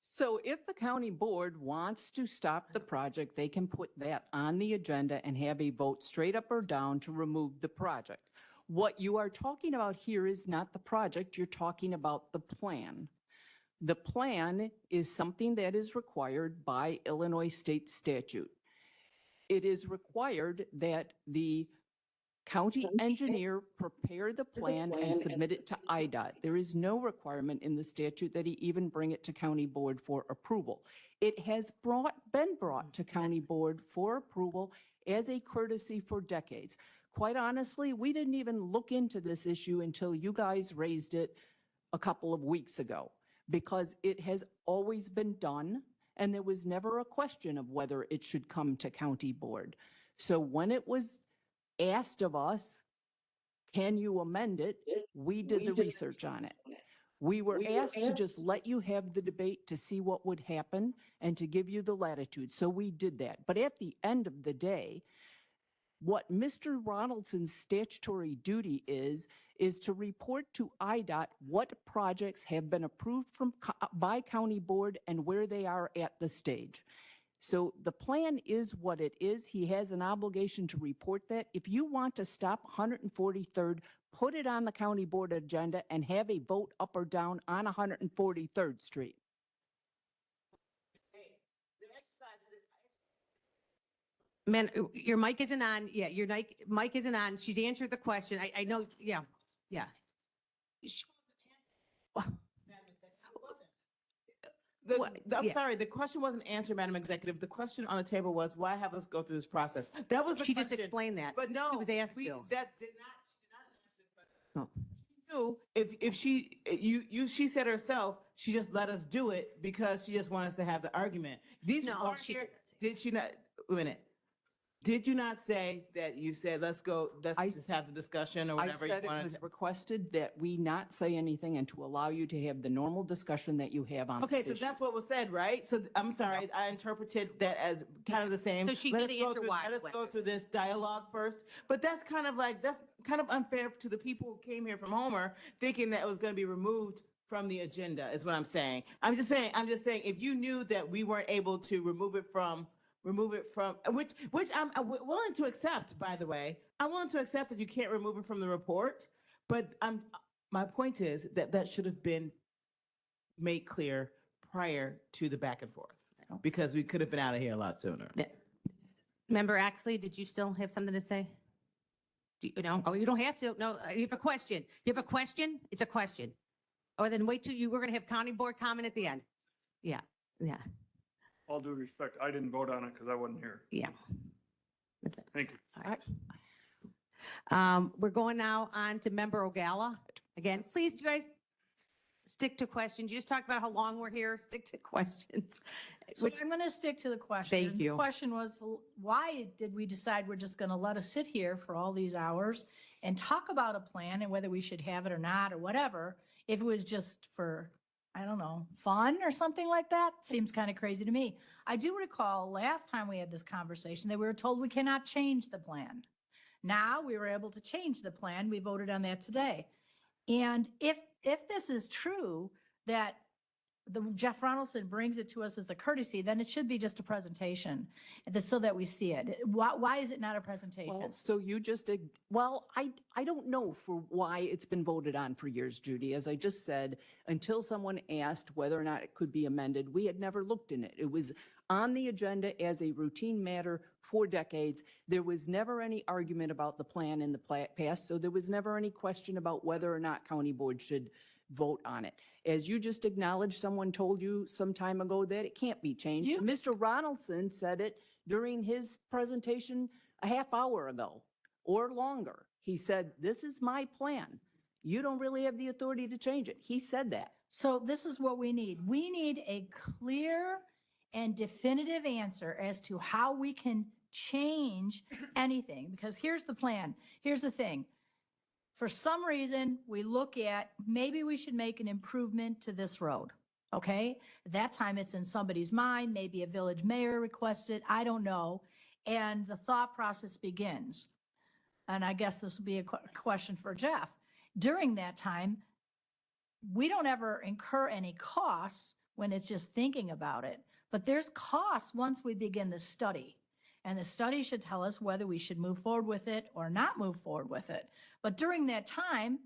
So if the county board wants to stop the project, they can put that on the agenda and have a vote straight up or down to remove the project. What you are talking about here is not the project, you're talking about the plan. The plan is something that is required by Illinois state statute. It is required that the county engineer prepare the plan and submit it to IDOT. There is no requirement in the statute that he even bring it to county board for approval. It has been brought to county board for approval as a courtesy for decades. Quite honestly, we didn't even look into this issue until you guys raised it a couple of weeks ago, because it has always been done and there was never a question of whether it should come to county board. So when it was asked of us, can you amend it? We did the research on it. We were asked to just let you have the debate to see what would happen and to give you the latitude. So we did that. But at the end of the day, what Mr. Ronaldson's statutory duty is to report to IDOT what projects have been approved by county board and where they are at the stage. So the plan is what it is. He has an obligation to report that. If you want to stop 143rd, put it on the county board agenda and have a vote up or down on 143rd Street. Man, your mic isn't on. Yeah, your mic isn't on. She's answered the question. I know. Yeah. Yeah. I'm sorry, the question wasn't answered, Madam Executive. The question on the table was, why have us go through this process? That was the She question. just explained that. But no, She was asked to. that did not, if she said herself, she just let us do it because she just wanted us to have the argument. These No, weren't she here- didn't say Did she not, wait a minute. Did you not say that you said, let's just have the discussion or I whatever you said it wanted was to? requested that we not say anything and to allow you to have the normal discussion that you have on Okay, this so issue. that's what was said, right? So I'm sorry, I interpreted that as kind of the same. So she Let did us go answer through- why Let it us went go through. through this dialogue first, but that's kind of unfair to the people who came here from Homer, thinking that it was going to be removed from the agenda, is what I'm saying. I'm just saying, if you knew that we weren't able to remove it from, which I'm willing to accept, by the way. I'm willing to accept that you can't remove it from the report, but my point is that should have been made clear prior to the back and forth, because we could have been out of here a lot sooner. Member Axley, did you still have something to say? No? Oh, you don't have to. No, you have a question. You have a question? It's a question. Or then wait till we're going to have county board comment at the end. Yeah, yeah, All due respect, I didn't vote on it because I wasn't here. yeah. Thank you. All right. We're going now on to Member Ogala. Again, please, you guys, stick to questions. You just talked about how long we're here. Stick to questions. So Which, I'm going to stick to the question. Thank you. The question was, why did we decide we're just going to let us sit here for all these hours and talk about a plan and whether we should have it or not or whatever, if it was just for, I don't know, fun or something like that? Seems kind of crazy to me. I do recall last time we had this conversation that we were told we cannot change the plan. Now we were able to change the plan. We voted on that today. And if this is true, that Jeff Ronaldson brings it to us as a courtesy, then it should be just a presentation so that we see it. Why is it not a presentation? Well, so you just, well, I don't know for why it's been voted on for years, Judy. As I just said, until someone asked whether or not it could be amended, we had never looked in it. It was on the agenda as a routine matter for decades. There was never any argument about the plan in the past, so there was never any question about whether or not county board should vote on it. As you just acknowledged, someone told you some time ago that it can't be changed. Mr. Ronaldson said it during his presentation a half hour ago or longer. He said, this is my plan. You don't really have the authority to change it. He said that. So this is what we need. We need a clear and definitive answer as to how we can change anything, because here's the plan. Here's the thing. For some reason, we look at, maybe we should make an improvement to this road, okay? That time it's in somebody's mind, maybe a village mayor requests it, I don't know. And the thought process begins. And I guess this will be a question for Jeff. During that time, we don't ever incur any costs when it's just thinking about it, but there's costs once we begin the study. And the study should tell us whether we should move forward with it or not move forward with it. But during that time,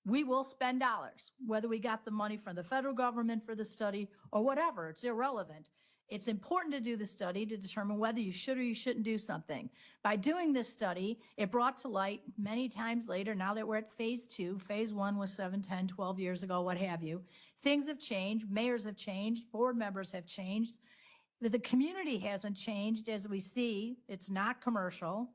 we will spend dollars, whether we got the money from the federal government for the study or whatever. It's irrelevant. It's important to do the study to determine whether you should or you shouldn't do something. By doing this study, it brought to light many times later, now that we're at phase 2, phase 1 was 7, 10, 12 years ago, what have you. Things have changed, mayors have changed, board members have changed. But the community hasn't changed, as we see. It's not commercial,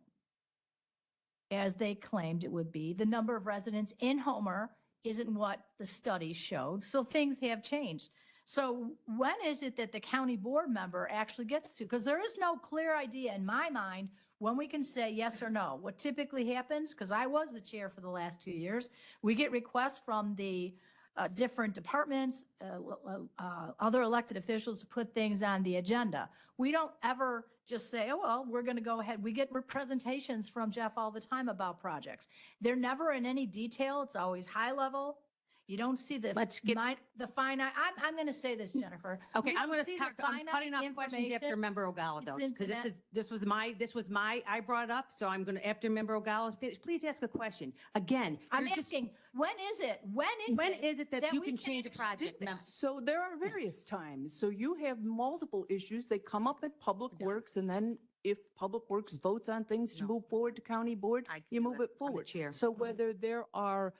as they claimed it would be. The number of residents in Homer isn't what the study showed. So things have changed. So when is it that the county board member actually gets to? Because there is no clear idea in my mind when we can say yes or no. What typically happens, because I was the chair for the last 2 years, we get requests from the different departments, other elected officials to put things on the agenda. We don't ever just say, oh, well, we're going to go ahead. We get presentations from Jeff all the time about projects. They're never in any detail. It's always high level. You don't see the finite. I'm going to say this, Jennifer. Okay, You I'm don't going to see start, the I'm cutting off questions after information. Member Ogala, though, It's because this was my, I brought it up, so I'm going to, after Member Ogala's finished, please ask a question. Again, I'm you're just- asking, when is it? When is it that you we can change a project? Mem- So there are various times. So you have multiple issues. They come up at Public Works, and then if Public Works votes on things to move forward to county board, you move it forward. chair. So whether there are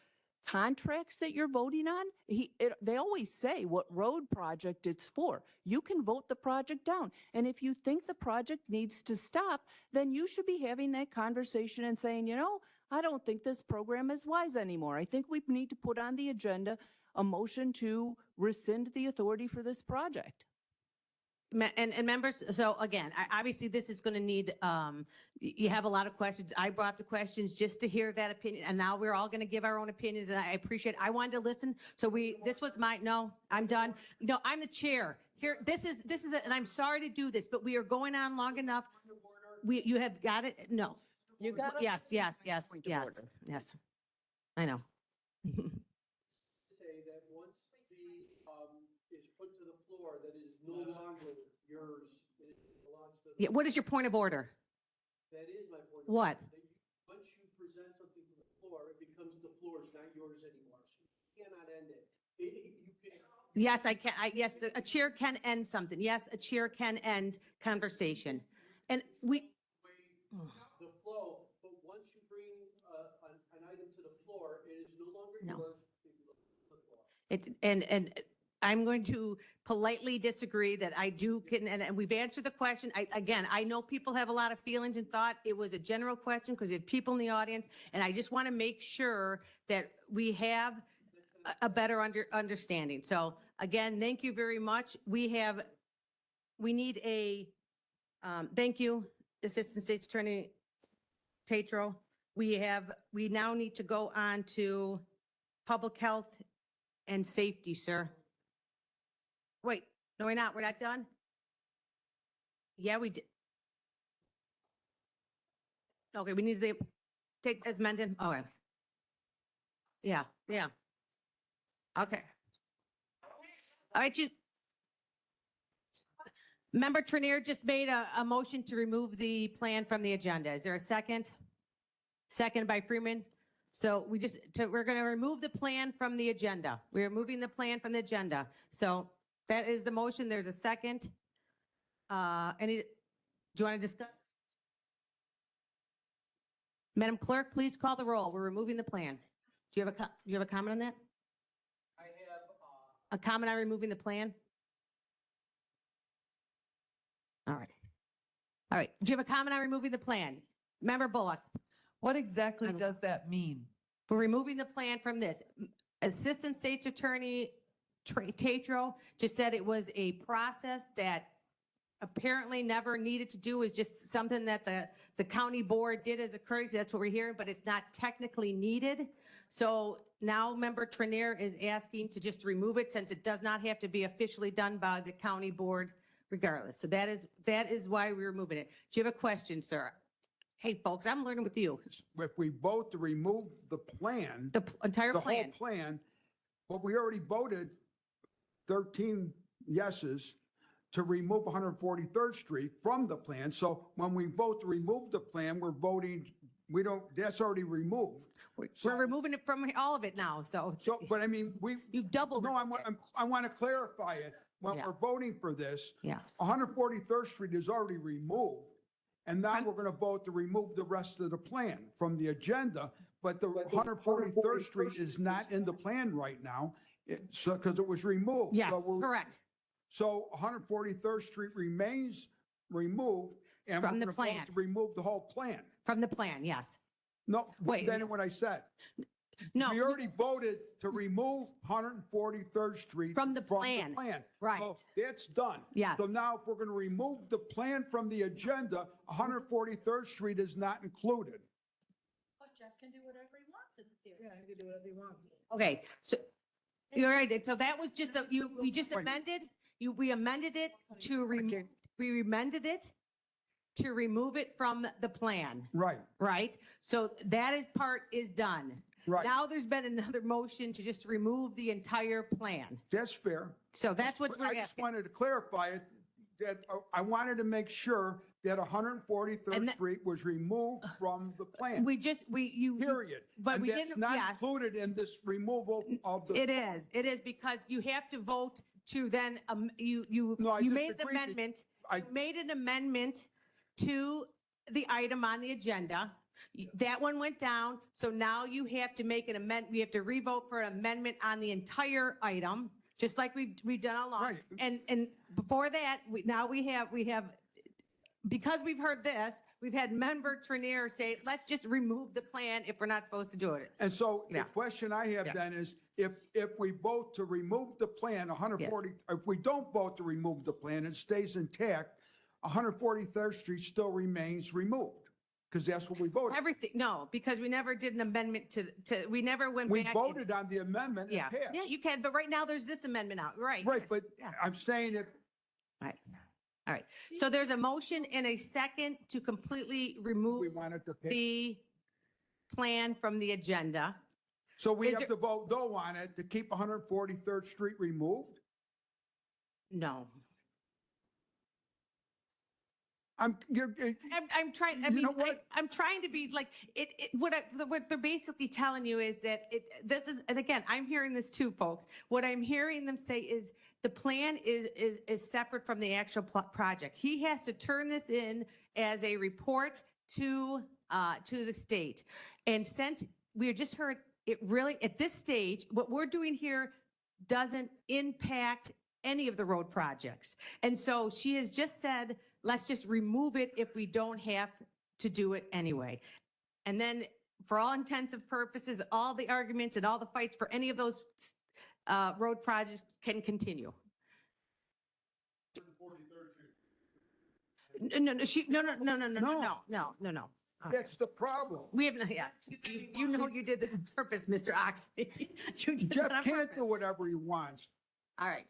contracts that you're voting on, they always say what road project it's for. You can vote the project down. And if you think the project needs to stop, then you should be having that conversation and saying, you know, I don't think this program is wise anymore. I think we need to put on the agenda a motion to rescind the authority for this project. And members, so again, obviously this is going to need, you have a lot of questions. I brought the questions just to hear that opinion, and now we're all going to give our own opinions, and I appreciate, I wanted to listen. So this was no, I'm done. No, I'm the chair. Here, this is, and I'm sorry to do this, but we are going on long enough. You have got it? No. You got it? Yes. I know. Say that once is put to the floor, that it is no longer yours, it belongs to. Yeah, what is your point of order? That is my point. What? Once you present something to the floor, it becomes the floor's, not yours anymore. So you cannot end it. Yes, I can. Yes, a chair can end something. Yes, a chair can end conversation. And we. The flow, but once you bring an item to the floor, it is no longer No. yours. And I'm going to politely disagree that I do, and we've answered the question. Again, I know people have a lot of feelings and thought. It was a general question because you have people in the audience, and I just want to make sure that we have a better understanding. So again, thank you very much. We need a, thank you, Assistant State's Attorney Tatro. We now need to go on to public health and safety, sir. Wait, no, we're not. We're not done? Yeah, we did. Okay, we need to take as amended. Okay. Yeah, yeah. Okay. All right, Member Trenier just made a motion to remove the plan from the agenda. Is there a second? Second by Freeman. So we're going to remove the plan from the agenda. We're moving the plan from the agenda. So that is the motion. There's a second. Do you want to discuss? Madam Clerk, please call the roll. We're removing the plan. Do you have a comment on that? I have a comment on removing the plan? All right. All right. Do you have a comment on removing the plan? Member Bullock. What exactly does that mean? We're removing the plan from this. Assistant State's Attorney Tatro just said it was a process that apparently never needed to do, is just something that the county board did as a courtesy. That's what we're hearing, but it's not technically needed. So now Member Trenier is asking to just remove it since it does not have to be officially done by the county board regardless. So that is why we're removing it. Do you have a question, sir? Hey, folks, I'm learning with you. If we vote to remove the plan. The entire the plan. whole plan, but we already voted 13 yeses to remove 143rd Street from the plan. So when we vote to remove the plan, we're voting, that's already removed. We're removing it from all of it now, so. But I mean, You doubled. No, I want to clarify it. When Yeah. we're voting for this, Yes. 143rd Street is already removed. And now we're going to vote to remove the rest of the plan from the agenda. But the 143rd Street is not in the plan right now, because it was removed. Yes, So correct. So 143rd Street remains removed, and From we're the going to plan. vote to remove the whole plan. From the plan, yes. No, Wait. then what I said. No. We already voted to remove 143rd Street. From the plan. Right. So that's done. Yes. So now if we're going to remove the plan from the agenda, 143rd Street is not included. But Jeff can do whatever he wants. It's yeah, he can do whatever he wants. Okay, so you're right. So that was just, we just amended, we amended it to remove it from the plan. Right. Right? So that part is done. Right. Now there's been another motion to just remove the entire plan. That's fair. So that's what But we're I just asking. wanted to clarify it, that I wanted to make sure that 143rd Street was removed from the plan. But Period. And we that's didn't, not yes. included in this removal of the. It is because you have to vote to then, you I made an disagree. amendment, you made an amendment to the item on the agenda. That one went down, so now you have to make an amendment, we have to revote for an amendment on the entire item, just like we've done all along. Right. And before that, we have, because we've heard this, we've had Member Trenier say, let's just remove the plan if we're not supposed to do it. And so the Yeah. question I have Yeah. then is, if we vote to remove the plan, 140, if we don't vote to remove the plan, it stays intact, 143rd Street still remains removed, because that's what we voted. Everything, no, because we never did an amendment we never went We back. voted on the amendment and Yeah, passed. yeah, you can, but right now there's this amendment out, right? Right, yes, but yeah. I'm saying it, Right. All right. So there's a motion and a second to completely remove we wanted to pay. the plan from the agenda. So we Is have there- to vote no on it to keep 143rd Street removed? No. I'm trying, I You mean, know what? I'm trying to be like, what they're basically telling you is that this is, and again, I'm hearing this too, folks. What I'm hearing them say is the plan is separate from the actual project. He has to turn this in as a report to the state. And since we just heard it really, at this stage, what we're doing here doesn't impact any of the road projects. And so she has just said, let's just remove it if we don't have to do it anyway. And then for all intents and purposes, all the arguments and all the fights for any of those road projects can continue. No, no. That's the problem. We have, yeah, you know you did this on purpose, Mr. Oxley. You did Jeff that on can't purpose. do whatever he wants. All right,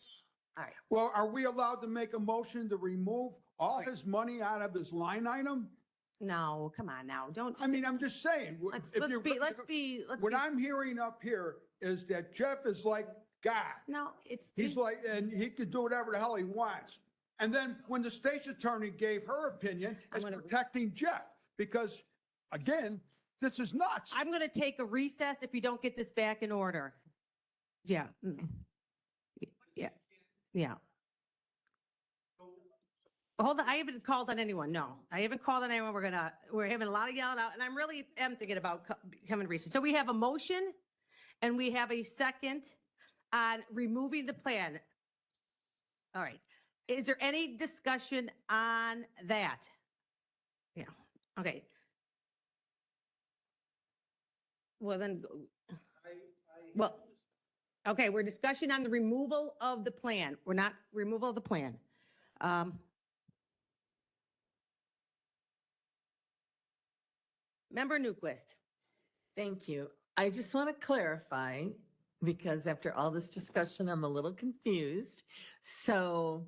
all right. Well, are we allowed to make a motion to remove all his money out of his line item? No, come on now, don't. I mean, I'm just saying. Let's if you- be. What I'm hearing up here is that Jeff is like God. No, it's. He's like, and he could do whatever the hell he wants. And then when the state's attorney gave her opinion, it's protecting Jeff because, again, this is nuts. I'm going to take a recess if you don't get this back in order. Yeah. Yeah. Hold on, I haven't called on anyone, no. I haven't called on anyone. We're having a lot of yelling out, and I'm really am thinking about coming to recess. So we have a motion, and we have a second on removing the plan. All right. Is there any discussion on that? Yeah, okay. Well, then, well, okay, we're discussing on the removal of the plan. We're not removal of the plan. Member Newquist. Thank you. I just want to clarify, because after all this discussion, I'm a little confused. So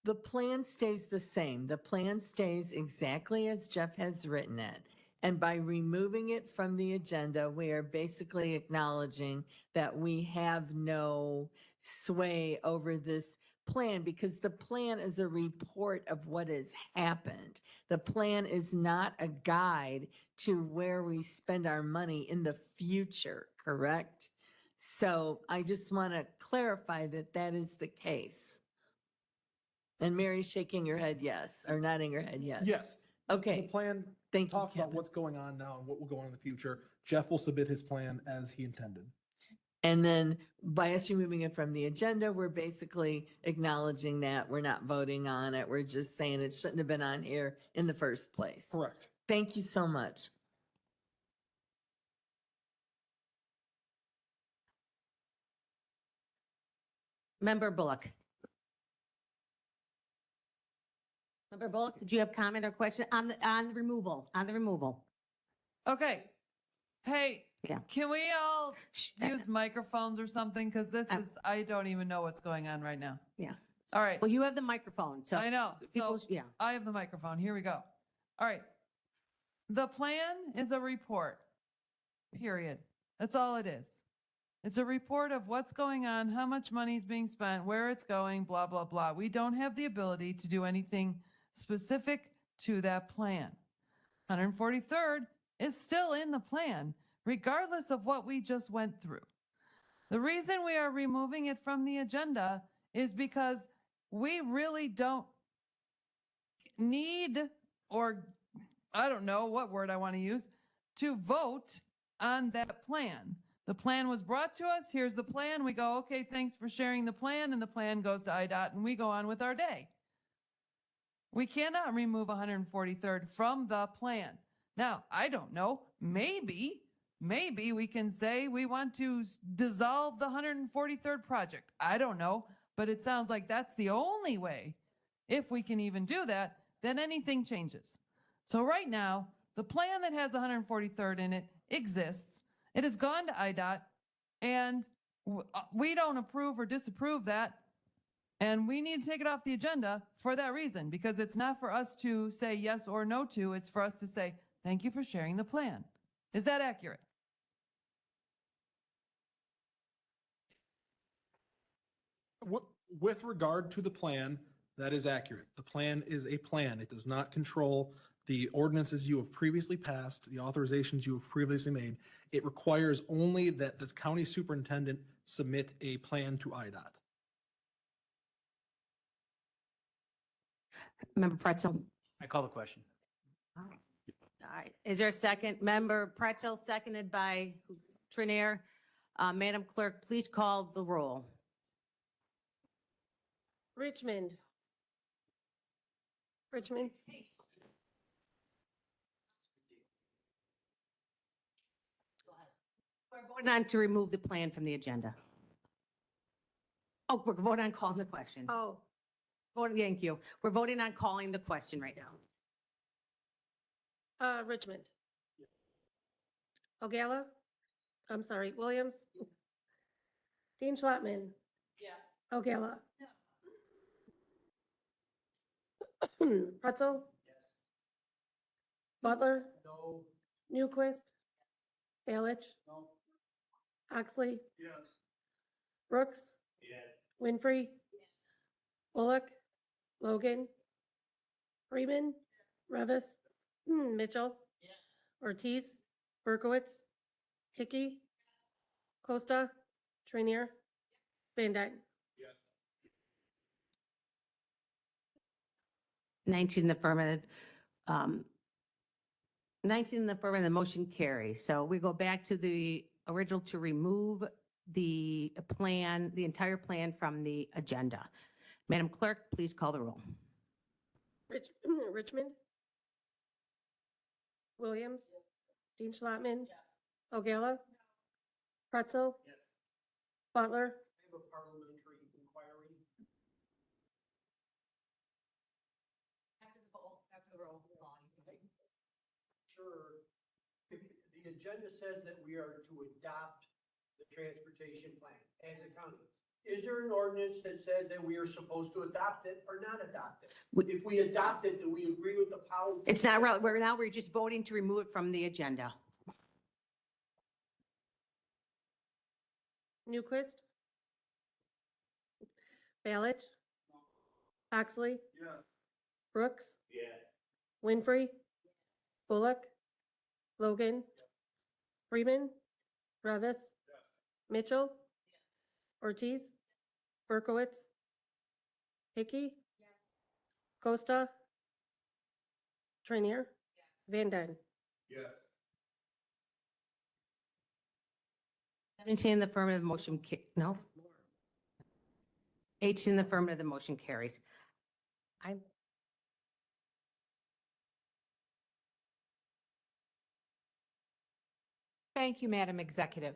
the plan stays the same. The plan stays exactly as Jeff has written it. And by removing it from the agenda, we are basically acknowledging that we have no sway over this plan because the plan is a report of what has happened. The plan is not a guide to where we spend our money in the future, correct? So I just want to clarify that that is the case. And Mary's shaking her head yes, or nodding her head yes. Yes. Okay. The plan Thank you, talks about Kevin. what's going on now and what will go on in the future. Jeff will submit his plan as he intended. And then by us removing it from the agenda, we're basically acknowledging that we're not voting on it. We're just saying it shouldn't have been on here in the first place. Correct. Thank you so much. Member Bullock. Member Bullock, did you have comment or question on the removal, Okay. Hey, Yeah. can we all use microphones or something? Because this is, I don't even know what's going on right now. Yeah. All right. Well, you have the microphone, so. I know. people- So Yeah. I have the microphone. Here we go. All right. The plan is a report, period. That's all it is. It's a report of what's going on, how much money is being spent, where it's going, blah, blah, blah. We don't have the ability to do anything specific to that plan. 143rd is still in the plan, regardless of what we just went through. The reason we are removing it from the agenda is because we really don't need, or I don't know what word I want to use, to vote on that plan. The plan was brought to us. Here's the plan. We go, okay, thanks for sharing the plan. And the plan goes to IDOT and we go on with our day. We cannot remove 143rd from the plan. Now, I don't know, maybe we can say we want to dissolve the 143rd project. I don't know, but it sounds like that's the only way, if we can even do that, then anything changes. So right now, the plan that has 143rd in it exists. It has gone to IDOT, and we don't approve or disapprove that. And we need to take it off the agenda for that reason, because it's not for us to say yes or no to, it's for us to say, thank you for sharing the plan. Is that accurate? With regard to the plan, that is accurate. The plan is a plan. It does not control the ordinances you have previously passed, the authorizations you have previously made. It requires only that the county superintendent submit a plan to IDOT. Member Pretzel. I call the question. All right. Is there a second? Member Pretzel, seconded by Trinier. Madam Clerk, please call the roll. Richmond. We're voting on to remove the plan from the agenda. Oh, we're voting on calling the question. Oh, Thank you. We're voting on calling the question right now. Richmond. Ogala? I'm sorry, Williams? Dean Schlottman? Yes. Ogala? Pretzel? Yes. Butler? No. Newquist? Balich? No. Oxley? Yes. Brooks? Yeah. Winfrey? Bullock? Logan? Freeman? Revis? Mitchell? Ortiz? Berkowitz? Hickey? Costa? Trainier? Van Dyne? 19 in the affirmative. 19 in the affirmative, the motion carries. So we go back to the original to remove the plan, the entire plan from the agenda. Madam Clerk, please call the roll. Richmond? Williams? Dean Schlottman? Ogala? Pretzel? Butler? I have a parliamentary inquiry. Sure. The agenda says that we are to adopt the transportation plan as a county. Is there an ordinance that says that we are supposed to adopt it or not adopt it? If we adopt it, do we agree with the power? It's not, we're just voting to remove it from the agenda. Newquist? Balich? Oxley? Brooks? Winfrey? Bullock? Logan? Freeman? Revis? Mitchell? Ortiz? Berkowitz? Hickey? Costa? Trainier? Van Dyne? Yes. 17 in the affirmative, motion, no? 18 in the affirmative, the motion carries. Thank you, Madam Executive.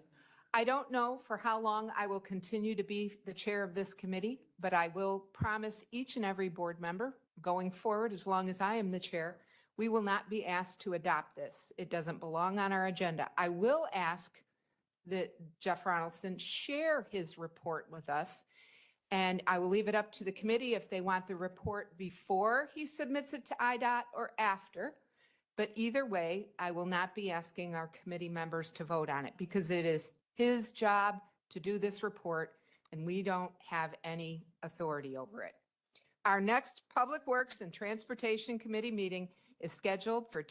I don't know for how long I will continue to be the chair of this committee, but I will promise each and every board member going forward, as long as I am the chair, we will not be asked to adopt this. It doesn't belong on our agenda. I will ask that Jeff Ronaldson share his report with us, and I will leave it up to the committee if they want the report before he submits it to IDOT or after. But either way, I will not be asking our committee members to vote on it because it is his job to do this report and we don't have any authority over it. Our next Public Works and Transportation Committee meeting is scheduled for